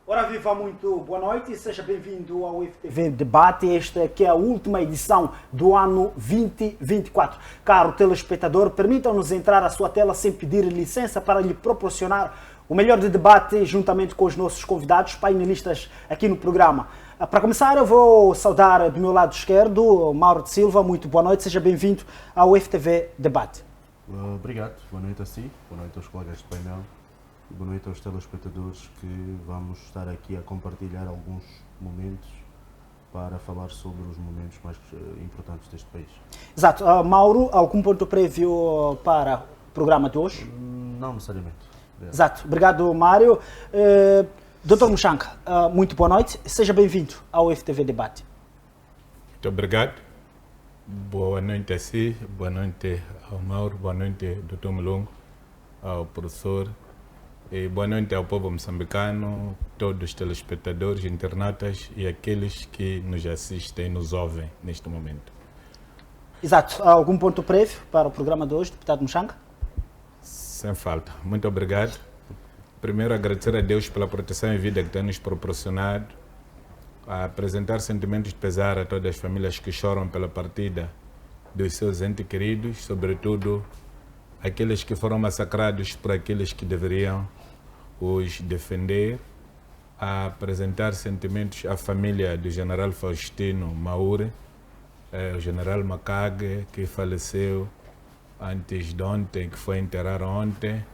Ora viva, muito boa noite e seja bem-vindo ao IFTV Debate. Esta aqui é a última edição do ano 2024. Caro telespectador, permitam-nos entrar à sua tela sem pedir licença para lhe proporcionar o melhor de debate juntamente com os nossos convidados, painelistas aqui no programa. Para começar, eu vou saudar do meu lado esquerdo, Mauro de Silva. Muito boa noite, seja bem-vindo ao IFTV Debate. Obrigado, boa noite a si, boa noite aos colegas de painel. Boa noite aos telespectadores que vamos estar aqui a compartilhar alguns momentos para falar sobre os momentos mais importantes deste país. Exato. Mauro, algum ponto prévio para o programa de hoje? Não necessariamente. Obrigado. Exato. Obrigado, Mário. Dr. Muxanga, muito boa noite. Seja bem-vindo ao IFTV Debate. Muito obrigado. Boa noite a si, boa noite ao Mauro, boa noite ao Dr. Mulungu, ao professor. E boa noite ao povo moçambicano, todos os telespectadores, internautas e aqueles que nos assistem e nos ouvem neste momento. Exato. Algum ponto prévio para o programa de hoje, deputado Muxanga? Sem falta. Muito obrigado. Primeiro, agradecer a Deus pela proteção e vida que tem nos proporcionado, a apresentar sentimentos de pesar a todas as famílias que choram pela partida dos seus entes queridos, sobretudo aqueles que foram massacrados por aqueles que deveriam os defender, a apresentar sentimentos à família do general Faustino Maure, o general Makage, que faleceu antes de ontem, que foi enterrar ontem,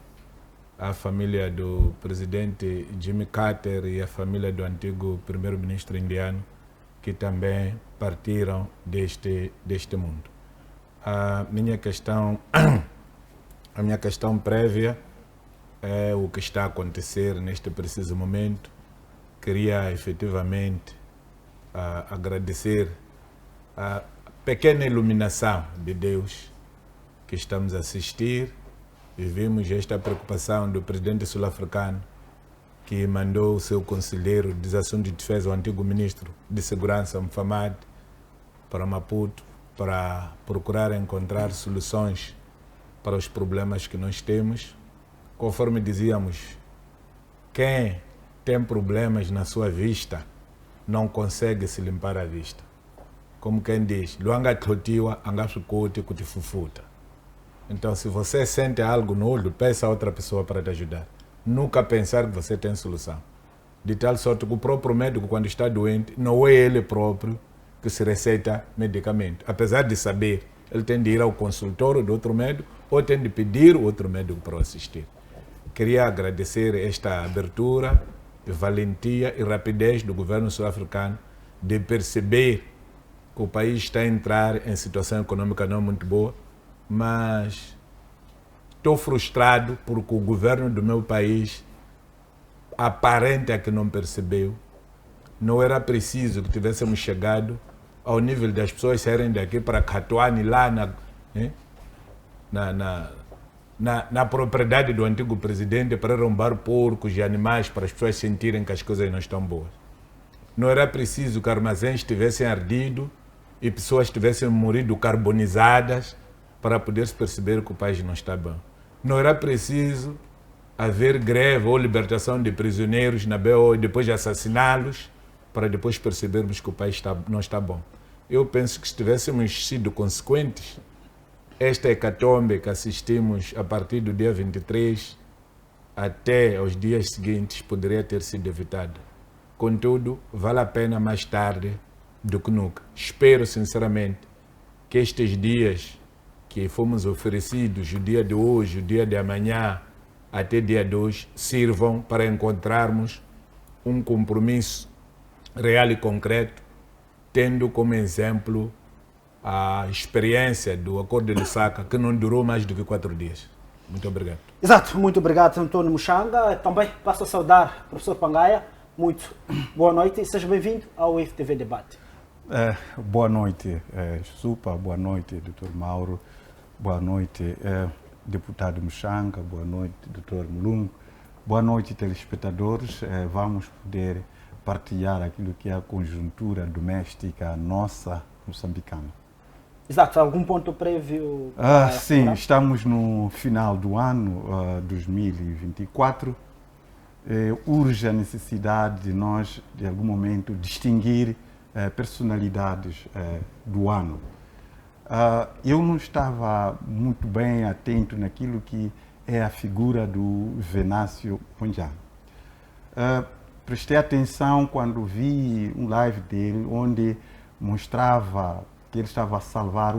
a família do presidente Jimmy Carter e a família do antigo primeiro-ministro indiano, que também partiram deste mundo. A minha questão prévia é o que está a acontecer neste preciso momento. Queria efetivamente agradecer a pequena iluminação de Deus que estamos a assistir e vimos esta preocupação do presidente sul-africano, que mandou o seu conselheiro dos assuntos de defesa, o antigo ministro de segurança, Mufamadi, para Maputo, para procurar encontrar soluções para os problemas que nós temos. Conforme dizíamos, quem tem problemas na sua vista não consegue se limpar a vista. Como quem diz, luanga tlotiwa angasukote kutifufuta. Então, se você sente algo no olho, peça a outra pessoa para te ajudar. Nunca pensar que você tem solução. De tal sorte que o próprio médico, quando está doente, não é ele próprio que se receita medicamento. Apesar de saber, ele tem de ir ao consultório do outro médico ou tem de pedir o outro médico para o assistir. Queria agradecer esta abertura, valentia e rapidez do governo sul-africano de perceber que o país está a entrar em situação econômica não muito boa, mas estou frustrado porque o governo do meu país aparenta que não percebeu. Não era preciso que tivéssemos chegado ao nível das pessoas saírem daqui para Catuane, lá na propriedade do antigo presidente, para arrombar porcos e animais para as pessoas sentirem que as coisas não estão boas. Não era preciso que armazéns tivessem ardido e pessoas tivessem morrido carbonizadas para poder se perceber que o país não está bom. Não era preciso haver greve ou libertação de prisioneiros na BO e depois assassiná-los para depois percebermos que o país não está bom. Eu penso que se tivéssemos sido consequentes, esta hecatombe que assistimos a partir do dia 23 até aos dias seguintes poderia ter sido evitada. Contudo, vale a pena mais tarde do que nunca. Espero sinceramente que estes dias que fomos oferecidos, o dia de hoje, o dia de amanhã, até dia 2, sirvam para encontrarmos um compromisso real e concreto, tendo como exemplo a experiência do Acordo de Lusaka, que não durou mais do que 4 dias. Muito obrigado. Exato, muito obrigado, Antônio Muxanga. Também passo a saudar o professor Pangaia. Muito boa noite e seja bem-vindo ao IFTV Debate. Boa noite, Supa, boa noite, Dr. Mauro, boa noite, deputado Muxanga, boa noite, Dr. Mulungu, boa noite, telespectadores. Vamos poder partilhar aquilo que é a conjuntura doméstica nossa moçambicana. Exato, algum ponto prévio? Sim, estamos no final do ano 2024 urge a necessidade de nós, de algum momento, distinguir personalidades do ano. Eu não estava muito bem atento naquilo que é a figura do Venâncio Mondlane. Prestei atenção quando vi um live dele, onde mostrava que ele estava a salvar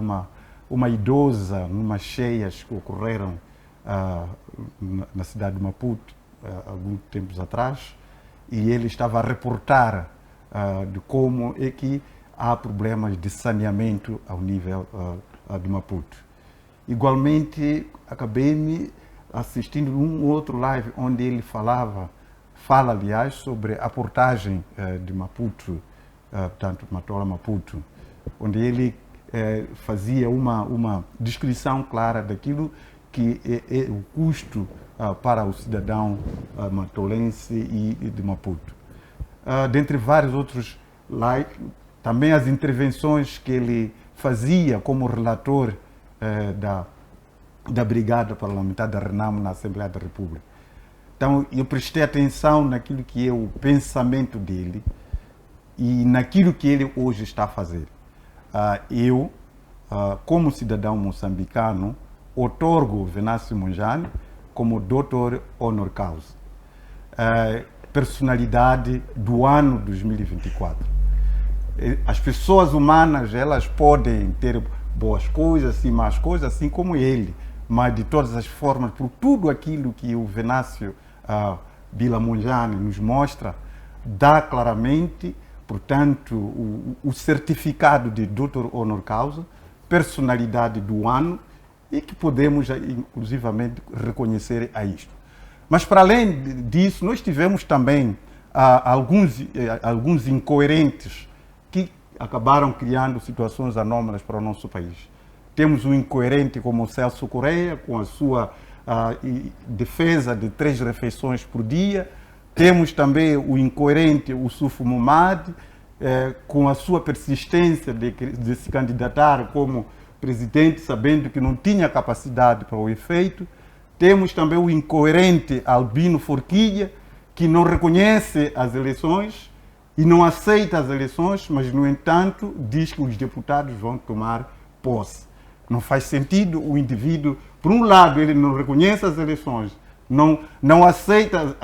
uma idosa numas cheias que ocorreram na cidade de Maputo, alguns tempos atrás, e ele estava a reportar de como é que há problemas de saneamento ao nível de Maputo. Igualmente, acabei-me assistindo um outro live onde ele fala, aliás, sobre a portagem de Maputo, portanto, Matola Maputo, onde ele fazia uma descrição clara daquilo que é o custo para o cidadão matolense e de Maputo. Dentre vários outros lives, também as intervenções que ele fazia como relator da Brigada Parlamentar da Renamo na Assembleia da República. Então, eu prestei atenção naquilo que é o pensamento dele e naquilo que ele hoje está a fazer. Eu, como cidadão moçambicano, outorgo Venâncio Mondlane como doutor honor causa. Personalidade do ano 2024. As pessoas humanas, elas podem ter boas coisas e más coisas, assim como ele, mas de todas as formas, por tudo aquilo que o Venâncio Bila Mondlane nos mostra, dá claramente, portanto, o certificado de doutor honor causa, personalidade do ano, e que podemos, inclusivamente, reconhecer a isto. Mas, para além disso, nós tivemos também alguns incoerentes que acabaram criando situações anómalas para o nosso país. Temos um incoerente como o Celso Correia, com a sua defesa de 3 refeições por dia. Temos também o incoerente, o Sufo Momad, com a sua persistência de se candidatar como presidente, sabendo que não tinha capacidade para o efeito. Temos também o incoerente Albino Forquilha, que não reconhece as eleições e não aceita as eleições, mas, no entanto, diz que os deputados vão tomar posse. Não faz sentido o indivíduo, por um lado, ele não reconhece as eleições, não aceita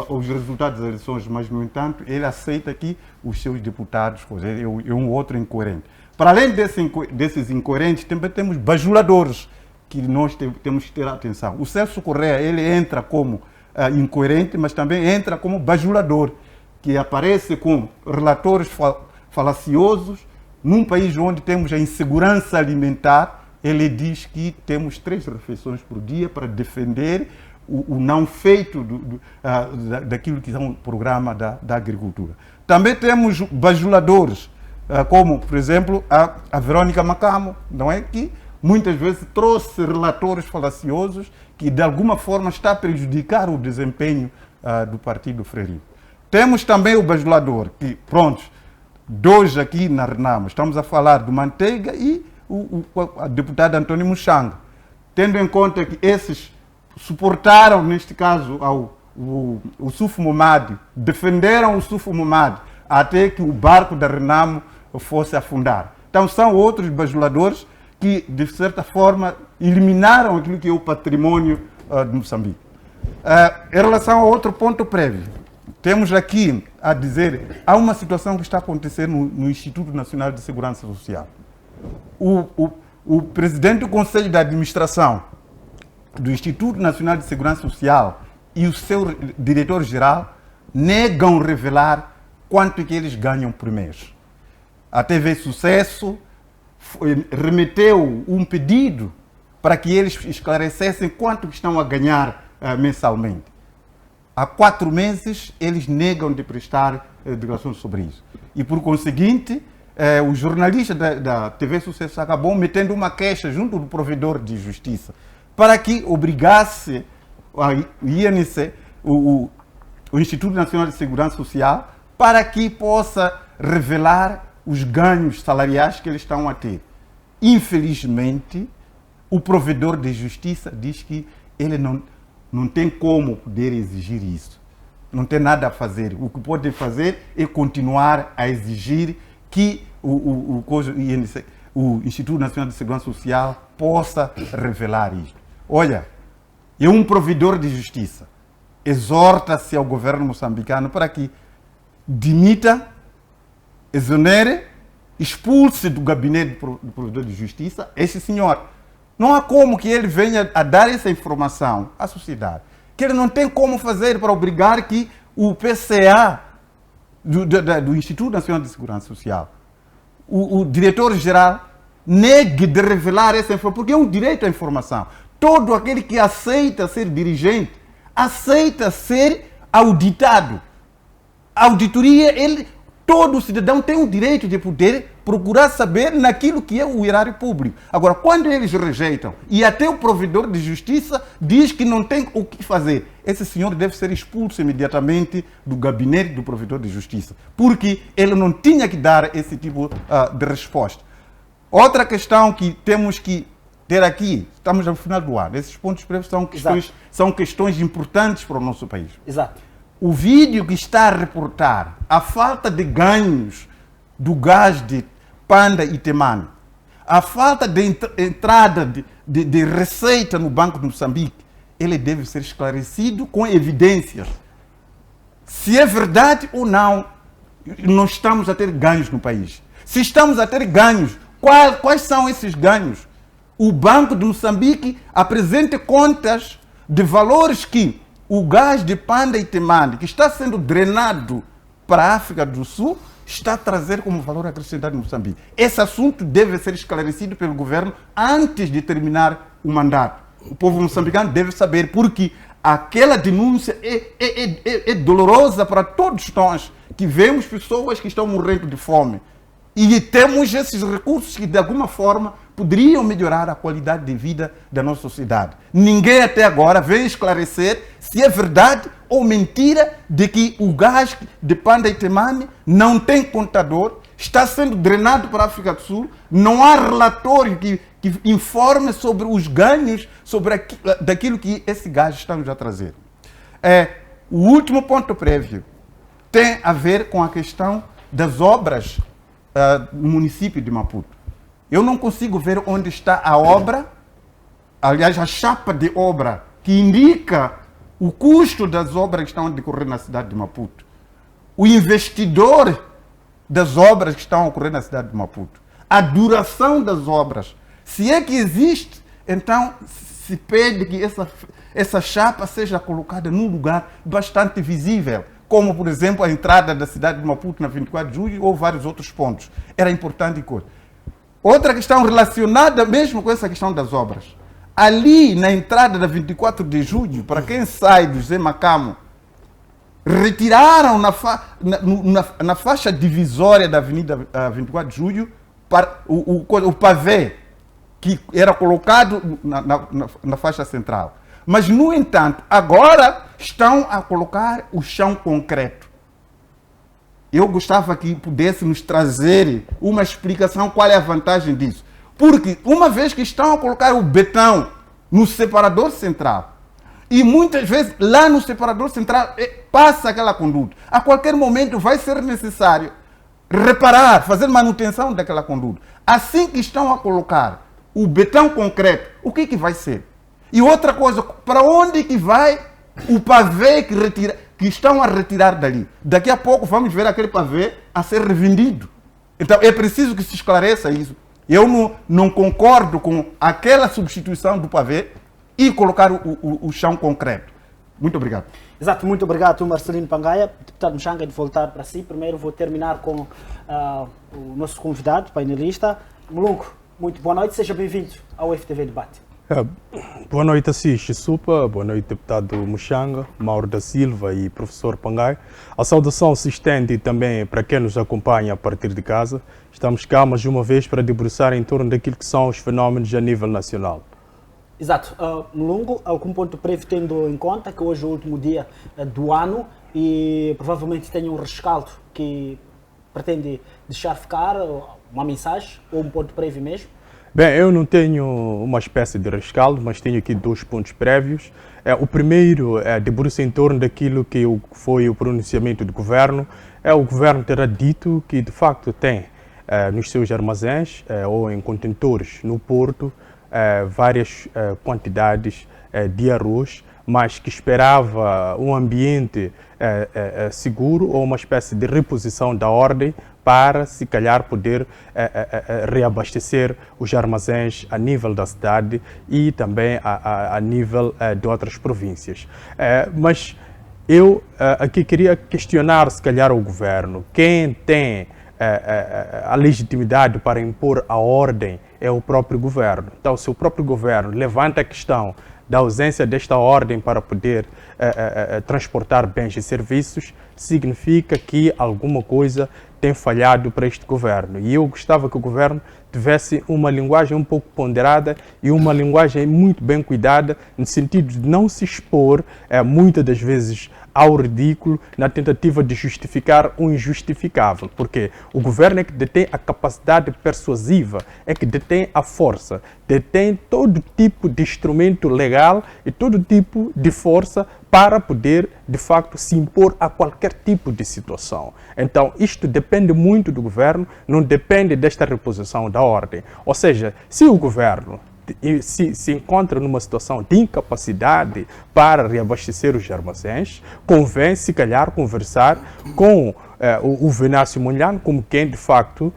os resultados das eleições, mas, no entanto, ele aceita que os seus deputados, é um outro incoerente. Para além desses incoerentes, também temos bajuladores, que nós temos que ter atenção. O Celso Correia, ele entra como incoerente, mas também entra como bajulador, que aparece com relatores falaciosos. Num país onde temos a insegurança alimentar, ele diz que temos 3 refeições por dia para defender o não feito daquilo que é um programa da agricultura. Também temos bajuladores, como, por exemplo, a Verônica Macamo, não é? Que muitas vezes trouxe relatores falaciosos que, de alguma forma, está a prejudicar o desempenho do Partido Frelimo. Temos também o bajulador, que, pronto, 2 aqui na Renamo, estamos a falar do Manteiga e o deputado Antônio Muxanga, tendo em conta que esses suportaram, neste caso, o Sufo Momad, defenderam o Sufo Momad até que o barco da Renamo fosse afundar. Então, são outros bajuladores que, de certa forma, eliminaram aquilo que é o patrimônio de Moçambique. Em relação a outro ponto prévio, temos aqui a dizer, há uma situação que está acontecendo no Instituto Nacional de Segurança Social. O presidente do Conselho de Administração do Instituto Nacional de Segurança Social e o seu diretor-geral negam revelar quanto que eles ganham por mês. A TV Sucesso remeteu um pedido para que eles esclarecessem quanto que estão a ganhar mensalmente. Há 4 meses eles negam de prestar declarações sobre isso. E, por conseguinte, o jornalista da TV Sucesso acabou metendo uma queixa junto do provedor de justiça para que obrigasse a INC, o Instituto Nacional de Segurança Social, para que possa revelar os ganhos salariais que eles estão a ter. Infelizmente, o provedor de justiça diz que ele não tem como poder exigir isso. não tem nada a fazer. O que pode fazer é continuar a exigir que o Instituto Nacional de Segurança Social possa revelar isto. Olha, é um provedor de justiça. Exorta-se ao governo moçambicano para que dimita, exonere, expulse do gabinete do provedor de justiça esse senhor. Não há como que ele venha a dar essa informação à sociedade. Que ele não tem como fazer para obrigar que o PCA do Instituto Nacional de Segurança Social, o diretor-geral, negue de revelar essa informação, porque é um direito à informação. Todo aquele que aceita ser dirigente, aceita ser auditado. A auditoria, todo cidadão tem o direito de poder procurar saber naquilo que é o erário público. Agora, quando eles rejeitam, e até o provedor de justiça diz que não tem o que fazer, esse senhor deve ser expulso imediatamente do gabinete do provedor de justiça, porque ele não tinha que dar esse tipo de resposta. Outra questão que temos que ter aqui, estamos no final do ano, esses pontos prévios são questões importantes para o nosso país. Exato. O vídeo que está a reportar a falta de ganhos do gás de Panda e Temane, a falta de entrada de receita no Banco de Moçambique, ele deve ser esclarecido com evidências. Se é verdade ou não, nós estamos a ter ganhos no país. Se estamos a ter ganhos, quais são esses ganhos? O Banco de Moçambique apresenta contas de valores que o gás de Panda e Temane, que está sendo drenado para a África do Sul, está a trazer como valor acrescentado em Moçambique. Esse assunto deve ser esclarecido pelo governo antes de terminar o mandato. O povo moçambicano deve saber, porque aquela denúncia é dolorosa para todos nós, que vemos pessoas que estão morrendo de fome. E temos esses recursos que, de alguma forma, poderiam melhorar a qualidade de vida da nossa sociedade. Ninguém até agora veio esclarecer se é verdade ou mentira de que o gás de Panda e Temane não tem contador, está sendo drenado para a África do Sul, não há relatório que informe sobre os ganhos daquilo que esse gás está nos a trazer. O último ponto prévio tem a ver com a questão das obras no município de Maputo. Eu não consigo ver onde está a obra, aliás, a chapa de obra que indica o custo das obras que estão a decorrer na cidade de Maputo, o investidor das obras que estão a ocorrer na cidade de Maputo, a duração das obras. Se é que existe, então se pede que essa chapa seja colocada num lugar bastante visível, como, por exemplo, a entrada da cidade de Maputo na 24 de julho ou vários outros pontos. Era importante coisa. Outra questão relacionada mesmo com essa questão das obras. Ali, na entrada da 24 de julho, para quem sai do José Macamo, retiraram na faixa divisória da Avenida 24 de julho para o pavê que era colocado na faixa central. Mas, no entanto, agora estão a colocar o chão concreto. Eu gostava que pudéssemos trazer uma explicação qual é a vantagem disso. Porque, uma vez que estão a colocar o betão no separador central, e muitas vezes lá no separador central passa aquela conduta, a qualquer momento vai ser necessário reparar, fazer manutenção daquela conduta. Assim que estão a colocar o betão concreto, o que vai ser? E outra coisa, para onde que vai o pavê que estão a retirar dali? Daqui a pouco vamos ver aquele pavê a ser revendido. Então é preciso que se esclareça isso. Eu não concordo com aquela substituição do pavê e colocar o chão concreto. Muito obrigado. Exato, muito obrigado, Marcelino Pangaia. Deputado Mchanga, de voltar para si. Primeiro vou terminar com o nosso convidado, painelista. Mulungu, muito boa noite, seja bem-vindo ao FTV Debate. Boa noite, Assis Supa, boa noite, deputado Mchanga, Mauro da Silva e professor Pangai. A saudação se estende também para quem nos acompanha a partir de casa. Estamos cá mais uma vez para debruçar em torno daquilo que são os fenómenos a nível nacional. Exato. Mulungu, algum ponto prévio tendo em conta que hoje é o último dia do ano e provavelmente tem um rescaldo que pretende deixar ficar uma mensagem ou um ponto prévio mesmo? Bem, eu não tenho uma espécie de rescaldo, mas tenho aqui 2 pontos prévios. O primeiro debruça em torno daquilo que foi o pronunciamento do governo. O governo terá dito que, de facto, tem nos seus armazéns ou em contentores no porto várias quantidades de arroz, mas que esperava um ambiente seguro ou uma espécie de reposição da ordem para, se calhar, poder reabastecer os armazéns a nível da cidade e também a nível de outras províncias. Mas eu aqui queria questionar, se calhar, o governo. Quem tem a legitimidade para impor a ordem é o próprio governo. Então, se o próprio governo levanta a questão da ausência desta ordem para poder transportar bens e serviços, significa que alguma coisa tem falhado para este governo. E eu gostava que o governo tivesse uma linguagem um pouco ponderada e uma linguagem muito bem cuidada, no sentido de não se expor, muitas das vezes, ao ridículo na tentativa de justificar o injustificável, porque o governo é que detém a capacidade persuasiva, é que detém a força, detém todo tipo de instrumento legal e todo tipo de força para poder, de facto, se impor a qualquer tipo de situação. Então, isto depende muito do governo, não depende desta reposição da ordem. Ou seja, se o governo se encontra numa situação de incapacidade para reabastecer os armazéns, convém, se calhar, conversar com o Venâncio Mondlane, como quem, de facto,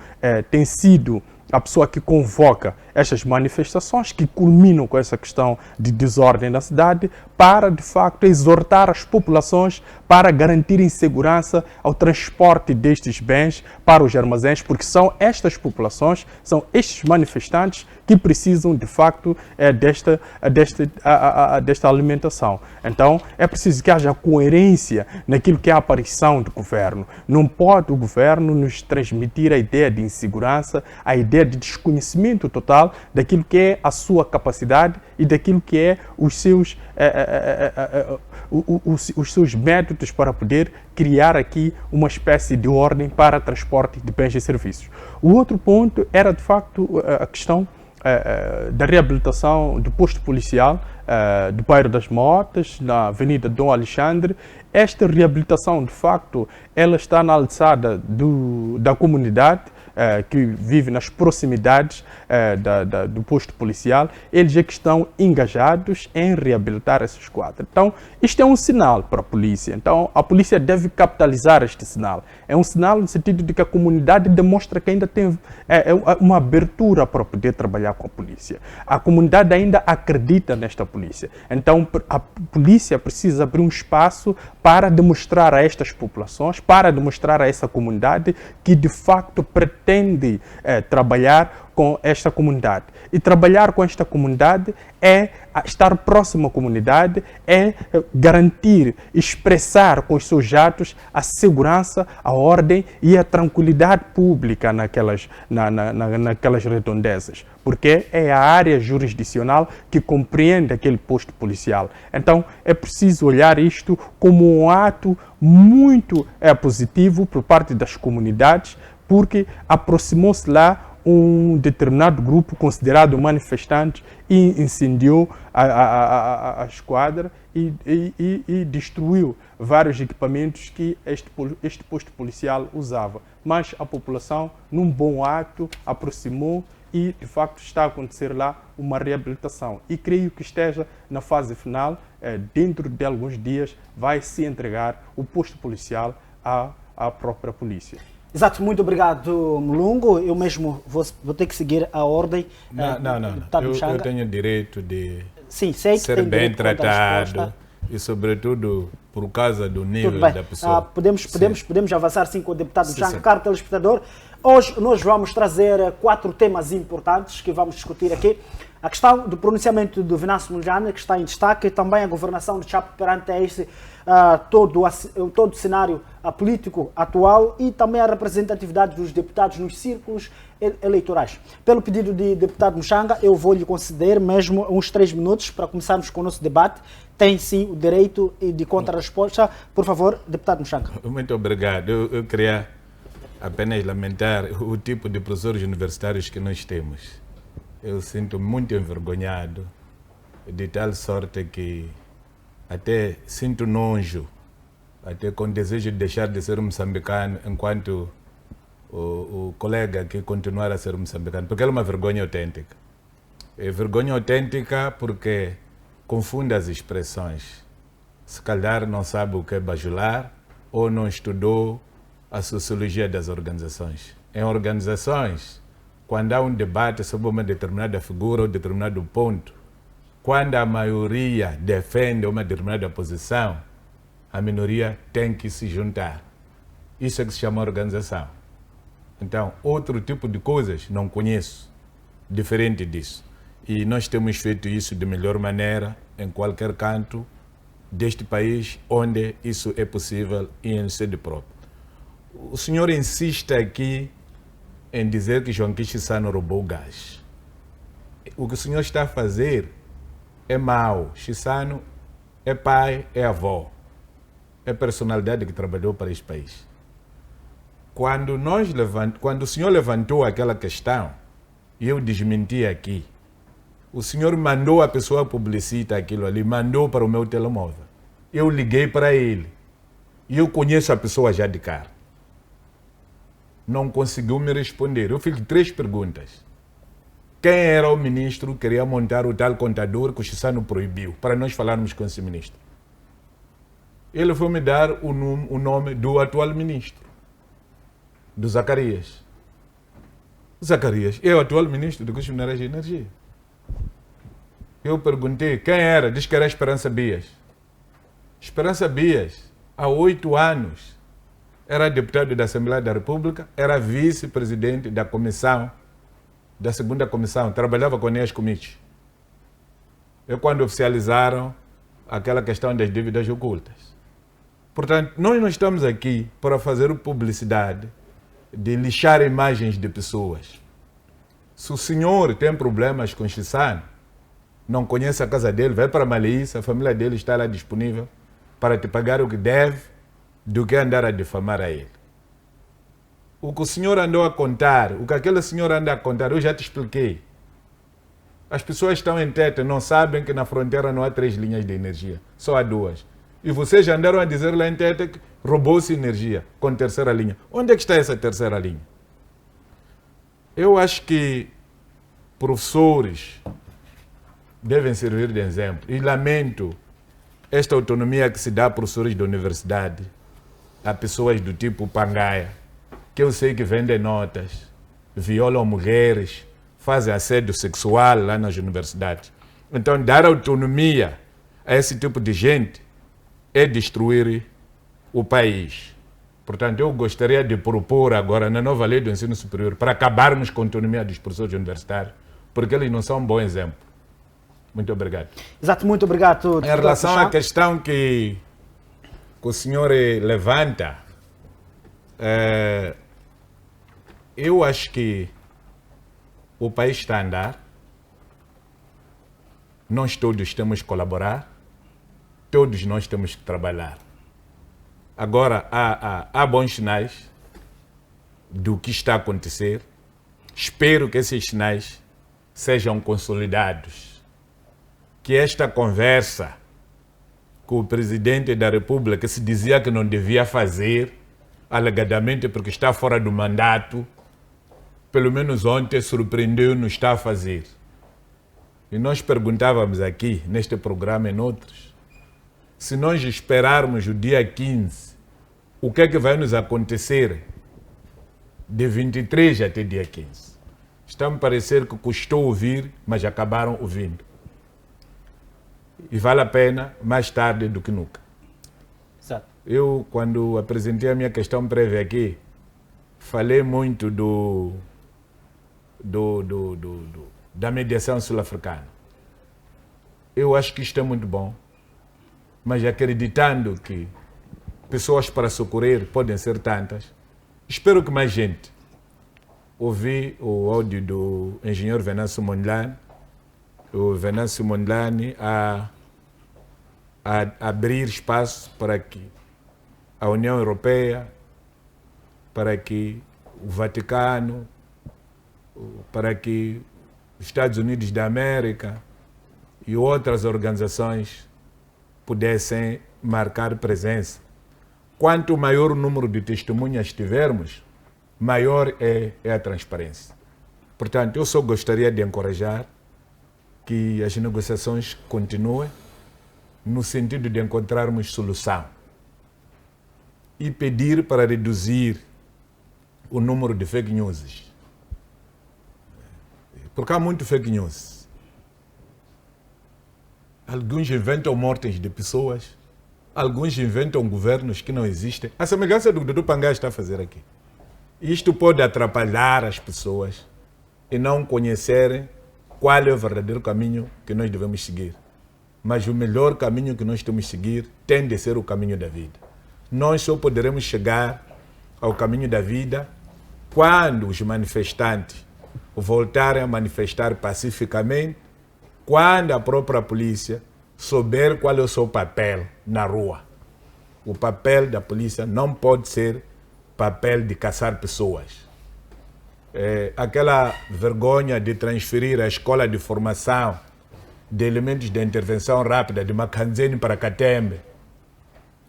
tem sido a pessoa que convoca estas manifestações, que culminam com essa questão de desordem na cidade, para, de facto, exortar as populações para garantirem segurança ao transporte destes bens para os armazéns, porque são estas populações, são estes manifestantes que precisam, de facto, desta alimentação. Então, é preciso que haja coerência naquilo que é a aparição do governo. Não pode o governo nos transmitir a ideia de insegurança, a ideia de desconhecimento total daquilo que é a sua capacidade e daquilo que é os seus métodos para poder criar aqui uma espécie de ordem para transporte de bens e serviços. O outro ponto era, de facto, a questão da reabilitação do posto policial do bairro das Motas, na Avenida Dom Alexandre. Esta reabilitação, de facto, ela está na alçada da comunidade que vive nas proximidades do posto policial. Eles é que estão engajados em reabilitar esses quadros. Então, isto é um sinal para a polícia. Então, a polícia deve capitalizar este sinal. É um sinal no sentido de que a comunidade demonstra que ainda tem uma abertura para poder trabalhar com a polícia. A comunidade ainda acredita nesta polícia. Então, a polícia precisa abrir um espaço para demonstrar a estas populações, para demonstrar a essa comunidade que, de facto, pretende trabalhar com esta comunidade. E trabalhar com esta comunidade é estar próximo à comunidade, é garantir, expressar com os seus atos a segurança, a ordem e a tranquilidade pública naquelas redondezas, porque é a área jurisdicional que compreende aquele posto policial. Então, é preciso olhar isto como um ato muito positivo por parte das comunidades, porque aproximou-se lá um determinado grupo considerado manifestante e incendiou a esquadra e destruiu vários equipamentos que este posto policial usava. Mas a população, num bom ato, aproximou e, de facto, está a acontecer lá uma reabilitação. E creio que esteja na fase final, dentro de alguns dias, vai se entregar o posto policial à própria polícia. Exato, muito obrigado, Mulungu. Eu mesmo vou ter que seguir a ordem. Eu tenho direito de ser bem tratado e, sobretudo, por causa do nível da pessoa. Podemos avançar sim com o deputado Mshanga. Caro telespectador, hoje nós vamos trazer 4 temas importantes que vamos discutir aqui. A questão do pronunciamento do Venâncio Mondlane, que está em destaque, e também a governação de Chapo perante todo o cenário político atual e também a representatividade dos deputados nos círculos eleitorais. Pelo pedido de deputado Mshanga, eu vou lhe conceder mesmo uns 3 minutos para começarmos com o nosso debate. Tem sim o direito de contra-resposta. Por favor, deputado Mshanga. Muito obrigado. Eu queria apenas lamentar o tipo de professores universitários que nós temos. eu sinto muito envergonhado, de tal sorte que até sinto nojo, até com desejo de deixar de ser moçambicano enquanto o colega que continuar a ser moçambicano, porque é uma vergonha autêntica. É vergonha autêntica porque confunde as expressões. Se calhar não sabe o que é bajular ou não estudou a sociologia das organizações. Em organizações, quando há um debate sobre uma determinada figura ou determinado ponto, quando a maioria defende uma determinada posição, a minoria tem que se juntar. Isso é que se chama organização. Então, outro tipo de coisas não conheço, diferente disso. E nós temos feito isso de melhor maneira em qualquer canto deste país onde isso é possível e em sede própria. O senhor insiste aqui em dizer que João Chissano roubou gás. O que o senhor está a fazer é mau. Chissano é pai, é avó, é personalidade que trabalhou para este país. Quando o senhor levantou aquela questão, e eu desmenti aqui, o senhor mandou a pessoa publicitar aquilo ali, mandou para o meu telemóvel. Eu liguei para ele. E eu conheço a pessoa já de cara. Não conseguiu me responder. Eu fiz 3 perguntas. Quem era o ministro que queria montar o tal contador que o Chissano proibiu, para nós falarmos com esse ministro? Ele foi me dar o nome do atual ministro, do Zacarias. Zacarias é o atual ministro do Curso Minerais de Energia. Eu perguntei quem era, diz que era Esperança Bias. Esperança Bias, há 8 anos, era deputado da Assembleia da República, era vice-presidente da comissão, da segunda comissão, trabalhava com Enéas Comite. É quando oficializaram aquela questão das dívidas ocultas. Portanto, nós não estamos aqui para fazer publicidade de lixar imagens de pessoas. Se o senhor tem problemas com Chissano, não conhece a casa dele, vai para Malícia, a família dele está lá disponível para te pagar o que deve, do que andar a difamar a ele. O que o senhor andou a contar, o que aquele senhor anda a contar, eu já te expliquei. As pessoas estão em Tete, não sabem que na fronteira não há 3 linhas de energia, só há 2. E vocês já andaram a dizer lá em Tete que roubou-se energia com 3ª linha. Onde é que está essa 3ª linha? Eu acho que professores devem servir de exemplo. E lamento esta autonomia que se dá a professores da universidade, a pessoas do tipo Pangaia, que eu sei que vendem notas, violam mulheres, fazem assédio sexual lá nas universidades. Então, dar autonomia a esse tipo de gente é destruir o país. Portanto, eu gostaria de propor agora na nova lei do ensino superior para acabarmos com a autonomia dos professores universitários, porque eles não são um bom exemplo. Muito obrigado. Exato, muito obrigado. Em relação à questão que o senhor levanta, eu acho que o país está a andar, nós todos temos que colaborar, todos nós temos que trabalhar. Agora, há bons sinais do que está a acontecer. Espero que esses sinais sejam consolidados. Que esta conversa com o presidente da República, que se dizia que não devia fazer, alegadamente porque está fora do mandato, pelo menos ontem surpreendeu-nos está a fazer. E nós perguntávamos aqui, neste programa e em outros, se nós esperarmos o dia 15, o que é que vai nos acontecer de 23 até dia 15? Está-me parecer que custou ouvir, mas acabaram ouvindo. E vale a pena mais tarde do que nunca. Exato. Eu, quando apresentei a minha questão prévia aqui, falei muito da mediação sul-africana. Eu acho que isto é muito bom, mas acreditando que pessoas para socorrer podem ser tantas, espero que mais gente. Ouvi o áudio do engenheiro Venâncio Mondlane, o Venâncio Mondlane a abrir espaço para que a União Europeia, para que o Vaticano, para que Estados Unidos da América e outras organizações pudessem marcar presença. Quanto maior o número de testemunhas tivermos, maior é a transparência. Portanto, eu só gostaria de encorajar que as negociações continuem no sentido de encontrarmos solução e pedir para reduzir o número de fake news. Porque há muito fake news. Alguns inventam mortes de pessoas, alguns inventam governos que não existem. A semelhança do que o Dr. Pangai está a fazer aqui. Isto pode atrapalhar as pessoas e não conhecerem qual é o verdadeiro caminho que nós devemos seguir. Mas o melhor caminho que nós temos que seguir tem de ser o caminho da vida. Nós só poderemos chegar ao caminho da vida quando os manifestantes voltarem a manifestar pacificamente, quando a própria polícia souber qual é o seu papel na rua. O papel da polícia não pode ser papel de caçar pessoas. Aquela vergonha de transferir a escola de formação de elementos de intervenção rápida de Makanzeni para Katembe,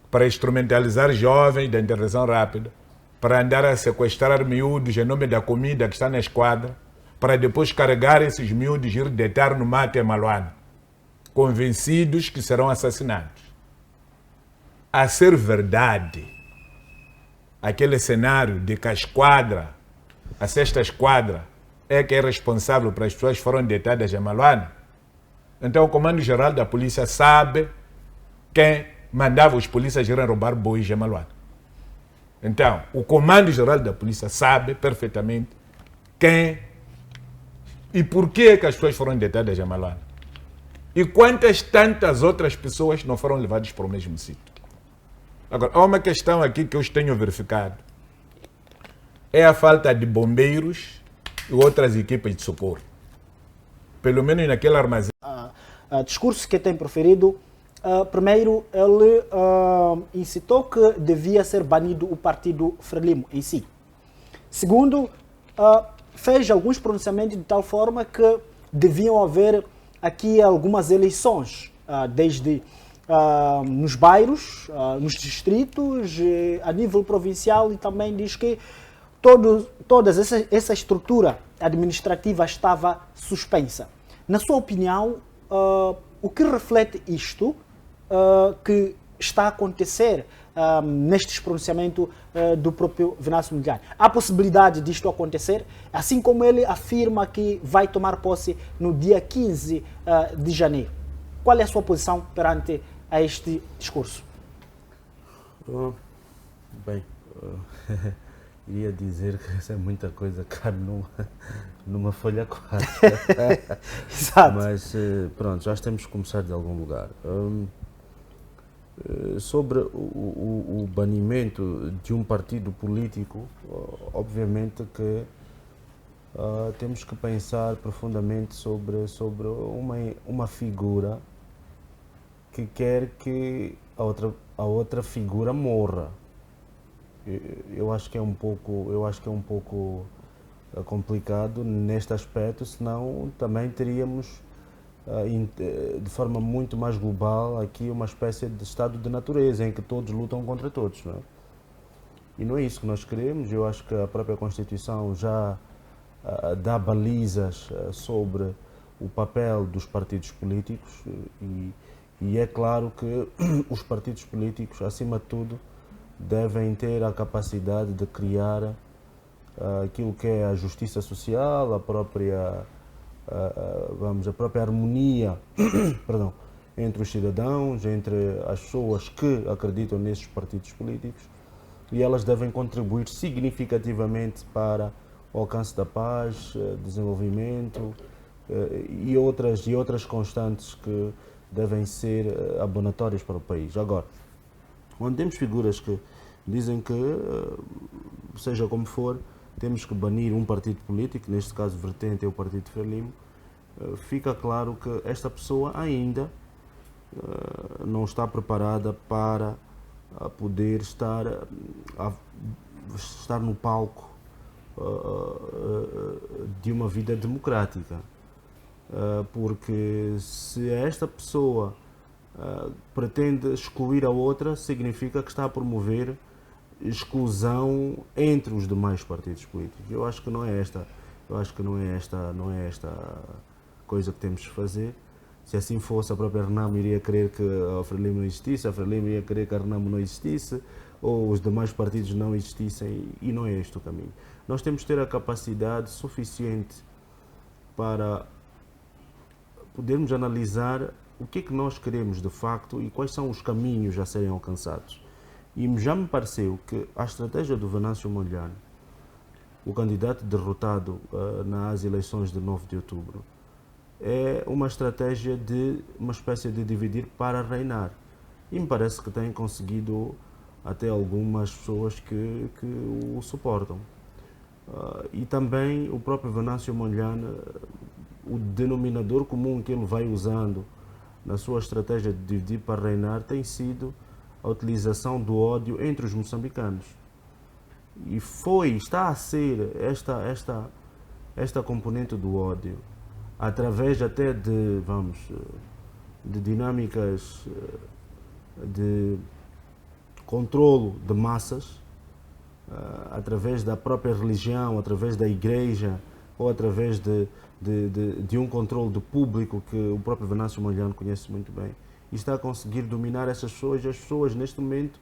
para instrumentalizar jovens da intervenção rápida, para andar a sequestrar miúdos em nome da comida que está na esquadra, para depois carregar esses miúdos e ir deitar no mato em Maluana, convencidos que serão assassinados. A ser verdade, aquele cenário de que a esquadra, a sexta esquadra, é que é responsável para as pessoas que foram deitadas em Maluana, então o Comando-Geral da Polícia sabe quem mandava os polícias irem roubar bois em Maluana. Então, o Comando-Geral da Polícia sabe perfeitamente quem e por que as pessoas foram deitadas em Maluana. E quantas tantas outras pessoas não foram levadas para o mesmo sítio. Agora, há uma questão aqui que eu tenho verificado. É a falta de bombeiros e outras equipas de socorro. Pelo menos naquele armazém. Discurso que tem proferido, primeiro ele incitou que devia ser banido o partido Frelimo em si. Segundo, fez alguns pronunciamentos de tal forma que deviam haver aqui algumas eleições, desde nos bairros, nos distritos, a nível provincial, e também diz que toda essa estrutura administrativa estava suspensa. Na sua opinião, o que reflete isto que está a acontecer nestes pronunciamentos do próprio Venâncio Mondlane? Há possibilidade disto acontecer, assim como ele afirma que vai tomar posse no dia 15 de janeiro. Qual é a sua posição perante a este discurso? Bem, iria dizer que isso é muita coisa, cara, numa folha 4. Exato. Mas pronto, já temos que começar de algum lugar. Sobre o banimento de um partido político, obviamente que temos que pensar profundamente sobre uma figura que quer que a outra figura morra. Eu acho que é um pouco complicado neste aspecto, senão também teríamos de forma muito mais global aqui uma espécie de estado de natureza em que todos lutam contra todos, não é? E não é isso que nós queremos. Eu acho que a própria Constituição já dá balizas sobre o papel dos partidos políticos e é claro que os partidos políticos, acima de tudo, devem ter a capacidade de criar aquilo que é a justiça social, a própria harmonia perdão, entre os cidadãos, entre as pessoas que acreditam nesses partidos políticos, e elas devem contribuir significativamente para o alcance da paz, desenvolvimento e outras constantes que devem ser abonatórias para o país. Agora, quando temos figuras que dizem que, seja como for, temos que banir um partido político, neste caso vertente é o Partido Frelimo, fica claro que esta pessoa ainda não está preparada para poder estar no palco de uma vida democrática. porque se esta pessoa pretende excluir a outra, significa que está a promover exclusão entre os demais partidos políticos. Eu acho que não é esta coisa que temos de fazer. Se assim fosse, a própria Renamo iria querer que a Frelimo não existisse, a Frelimo iria querer que a Renamo não existisse, ou os demais partidos não existissem, e não é este o caminho. Nós temos de ter a capacidade suficiente para podermos analisar o que é que nós queremos de facto e quais são os caminhos a serem alcançados. E já me pareceu que a estratégia do Venâncio Mondlane, o candidato derrotado nas eleições de 9 de outubro, é uma estratégia de uma espécie de dividir para reinar. E me parece que tem conseguido até algumas pessoas que o suportam. E também o próprio Venâncio Mondlane, o denominador comum que ele vai usando na sua estratégia de dividir para reinar tem sido a utilização do ódio entre os moçambicanos. E está a ser esta componente do ódio, através até de dinâmicas de controlo de massas, através da própria religião, através da igreja, ou através de um controle do público que o próprio Venâncio Mondlane conhece muito bem. E está a conseguir dominar essas pessoas, e as pessoas neste momento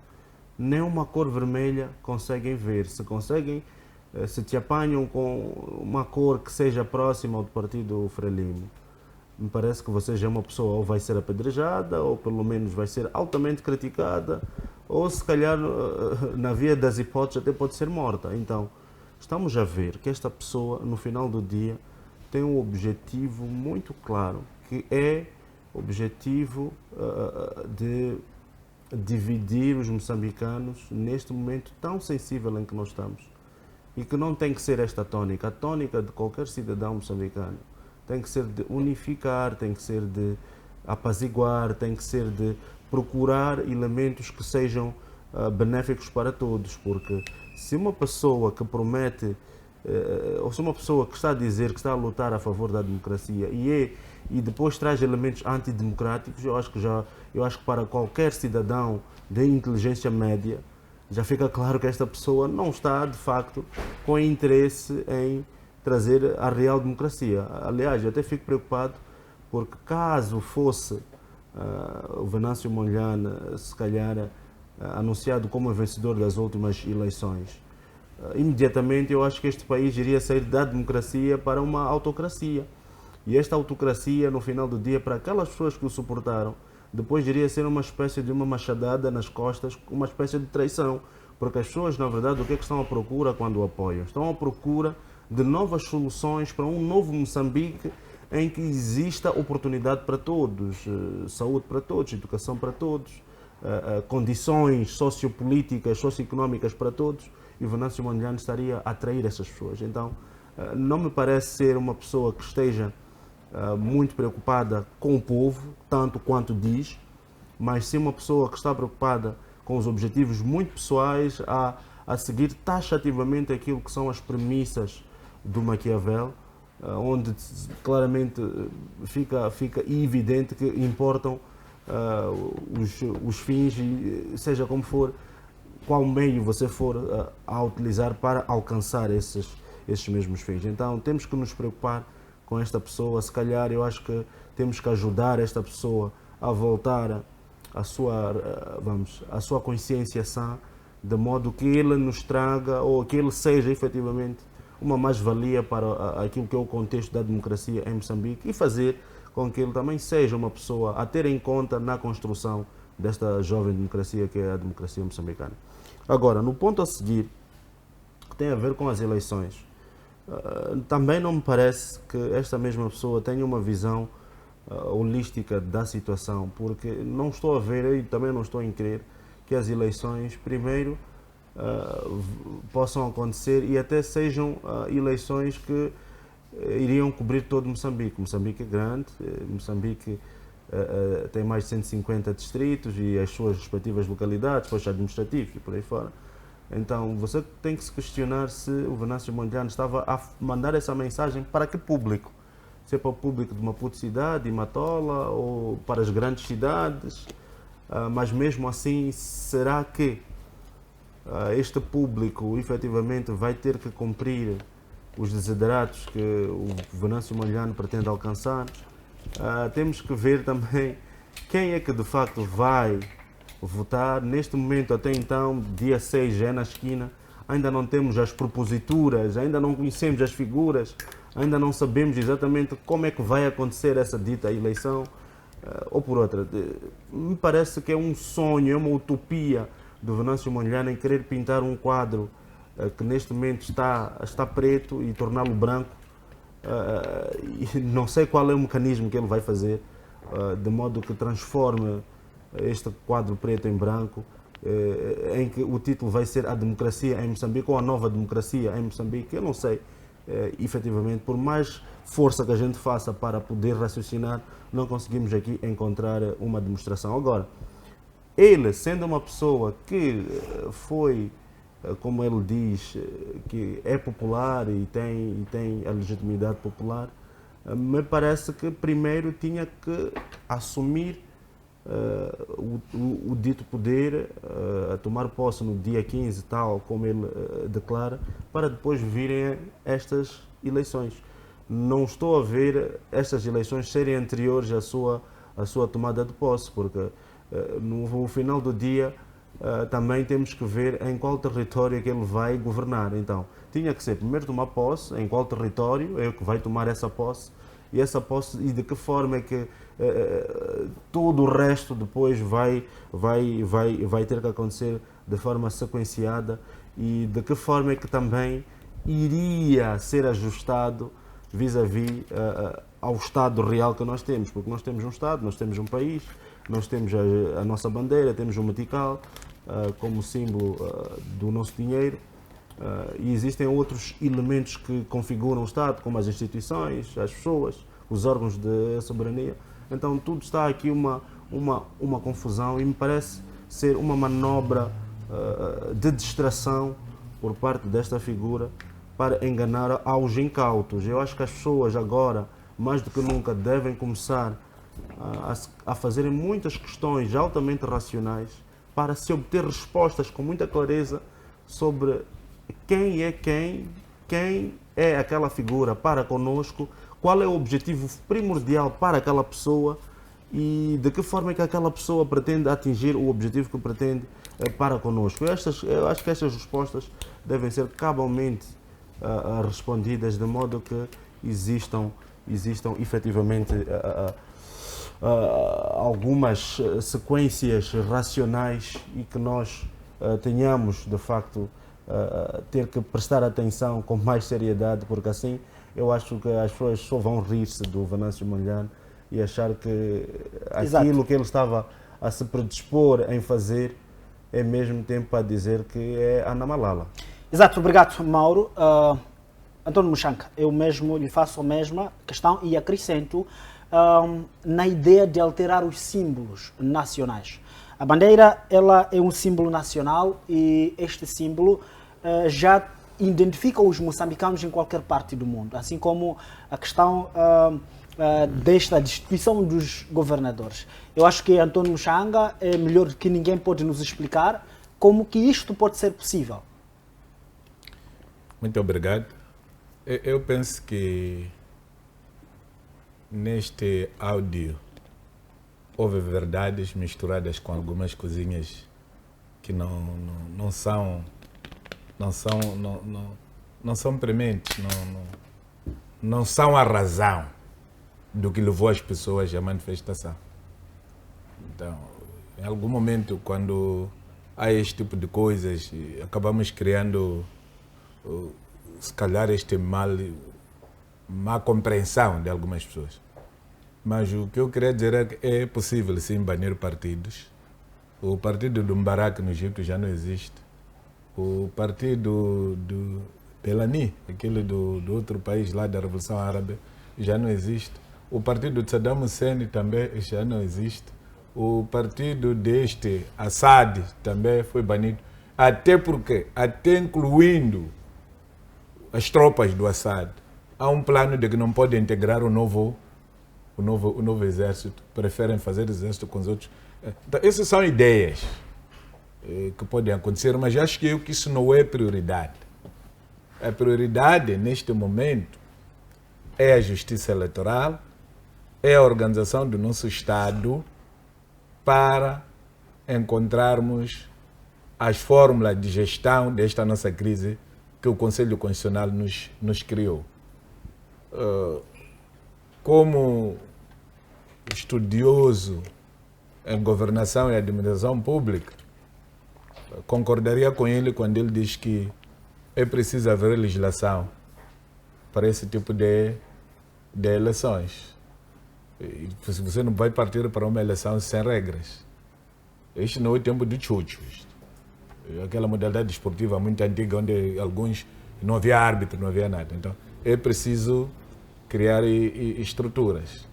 nem uma cor vermelha conseguem ver. Se te apanham com uma cor que seja próxima ao do partido Frelimo, me parece que você já é uma pessoa ou vai ser apedrejada, ou pelo menos vai ser altamente criticada, ou se calhar na via das hipóteses até pode ser morta. Então, estamos a ver que esta pessoa no final do dia tem um objetivo muito claro, que é o objetivo de dividir os moçambicanos neste momento tão sensível em que nós estamos. E que não tem que ser esta tónica. A tónica de qualquer cidadão moçambicano tem que ser de unificar, tem que ser de apaziguar, tem que ser de procurar elementos que sejam benéficos para todos. Porque se uma pessoa que promete, ou se uma pessoa que está a dizer que está a lutar a favor da democracia e depois traz elementos antidemocráticos, eu acho que para qualquer cidadão de inteligência média já fica claro que esta pessoa não está, de facto, com interesse em trazer a real democracia. Aliás, eu até fico preocupado porque caso fosse o Venâncio Mondlane, se calhar, anunciado como vencedor das últimas eleições, imediatamente eu acho que este país iria sair da democracia para uma autocracia. E esta autocracia, no final do dia, para aquelas pessoas que o suportaram, depois iria ser uma espécie de uma machadada nas costas, uma espécie de traição. Porque as pessoas, na verdade, o que é que estão à procura quando o apoiam? Estão à procura de novas soluções para um novo Moçambique em que exista oportunidade para todos, saúde para todos, educação para todos, condições sociopolíticas, socioeconómicas para todos. E o Venâncio Mondlane estaria a atrair essas pessoas. Então, não me parece ser uma pessoa que esteja muito preocupada com o povo, tanto quanto diz, mas sim uma pessoa que está preocupada com os objetivos muito pessoais, a seguir taxativamente aquilo que são as premissas do Maquiavel, onde claramente fica evidente que importam os fins, e seja como for, qual meio você for a utilizar para alcançar esses mesmos fins. Então temos que nos preocupar com esta pessoa. Se calhar eu acho que temos que ajudar esta pessoa a voltar à sua consciência sã, de modo que ele nos traga, ou que ele seja efetivamente uma mais-valia para aquilo que é o contexto da democracia em Moçambique, e fazer com que ele também seja uma pessoa a ter em conta na construção desta jovem democracia que é a democracia moçambicana. Agora, no ponto a seguir, que tem a ver com as eleições, também não me parece que esta mesma pessoa tenha uma visão holística da situação, porque não estou a ver, e também não estou em crer, que as eleições, primeiro, possam acontecer e até sejam eleições que iriam cobrir todo Moçambique. Moçambique é grande, Moçambique tem mais de 150 distritos e as suas respectivas localidades, postos administrativos e por aí fora. Então você tem que se questionar se o Venâncio Mondlane estava a mandar essa mensagem para que público? se é para o público de Maputo cidade, Matola, ou para as grandes cidades, mas mesmo assim, será que este público efetivamente vai ter que cumprir os desideratos que o Venâncio Mondlane pretende alcançar? Temos que ver também quem é que de facto vai votar. Neste momento, até então, dia 6 já é na esquina, ainda não temos as proposituras, ainda não conhecemos as figuras, ainda não sabemos exatamente como é que vai acontecer essa dita eleição, ou por outra. Me parece que é um sonho, é uma utopia do Venâncio Mondlane em querer pintar um quadro que neste momento está preto e torná-lo branco. E não sei qual é o mecanismo que ele vai fazer, de modo que transforme este quadro preto em branco, em que o título vai ser A Democracia em Moçambique ou A Nova Democracia em Moçambique. Eu não sei, efetivamente, por mais força que a gente faça para poder raciocinar, não conseguimos aqui encontrar uma demonstração. Agora, ele, sendo uma pessoa que foi, como ele diz, que é popular e tem a legitimidade popular, me parece que primeiro tinha que assumir o dito poder, a tomar posse no dia 15, tal como ele declara, para depois virem estas eleições. Não estou a ver estas eleições serem anteriores à sua tomada de posse, porque no final do dia também temos que ver em qual território é que ele vai governar. Então, tinha que ser primeiro tomar posse, em qual território é o que vai tomar essa posse, e de que forma é que todo o resto depois vai ter que acontecer de forma sequenciada, e de que forma é que também iria ser ajustado vis-à-vis ao Estado real que nós temos, porque nós temos um Estado, nós temos um país, nós temos a nossa bandeira, temos o metical como símbolo do nosso dinheiro, e existem outros elementos que configuram o Estado, como as instituições, as pessoas, os órgãos de soberania. Então tudo está aqui uma confusão, e me parece ser uma manobra de distração por parte desta figura para enganar aos incautos. Eu acho que as pessoas agora, mais do que nunca, devem começar a fazerem muitas questões altamente racionais para se obter respostas com muita clareza sobre quem é aquela figura para conosco, qual é o objetivo primordial para aquela pessoa e de que forma é que aquela pessoa pretende atingir o objetivo que pretende para conosco. Eu acho que estas respostas devem ser cabalmente respondidas, de modo que existam efetivamente algumas sequências racionais, e que nós tenhamos de facto ter que prestar atenção com mais seriedade, porque assim eu acho que as pessoas só vão rir-se do Venâncio Mondlane e achar que aquilo que ele estava a se predispor em fazer é mesmo tempo para dizer que é Ana Malala. Exato, obrigado, Mauro. António Muxanca, eu mesmo lhe faço a mesma questão e acrescento na ideia de alterar os símbolos nacionais. A bandeira, ela é um símbolo nacional, e este símbolo já identifica os moçambicanos em qualquer parte do mundo, assim como a questão desta destituição dos governadores. Eu acho que António Muxanga é melhor que ninguém pode nos explicar como que isto pode ser possível. Muito obrigado. Eu penso que neste áudio houve verdades misturadas com algumas coisinhas que não são prementes, não são a razão do que levou as pessoas à manifestação. Então, em algum momento, quando há este tipo de coisas, acabamos criando, se calhar, má compreensão de algumas pessoas. Mas o que eu queria dizer é que é possível sim banir partidos. O partido do Mubarak no Egito já não existe. O partido do Pelani, aquele do outro país lá da Revolução Árabe, já não existe. O partido de Saddam Hussein também já não existe. O partido deste Assad também foi banido. Até incluindo as tropas do Assad, há um plano de que não pode integrar o novo exército, preferem fazer exército com os outros. Então, essas são ideias que podem acontecer, mas acho que isso não é prioridade. A prioridade neste momento é a justiça eleitoral, é a organização do nosso Estado para encontrarmos as fórmulas de gestão desta nossa crise que o Conselho Constitucional nos criou. Como estudioso em governação e administração pública, concordaria com ele quando ele diz que é preciso haver legislação para esse tipo de eleições. E você não vai partir para uma eleição sem regras. Este não é o tempo de chuchos. Aquela modalidade desportiva muito antiga, onde alguns não havia árbitro, não havia nada. Então, é preciso criar estruturas.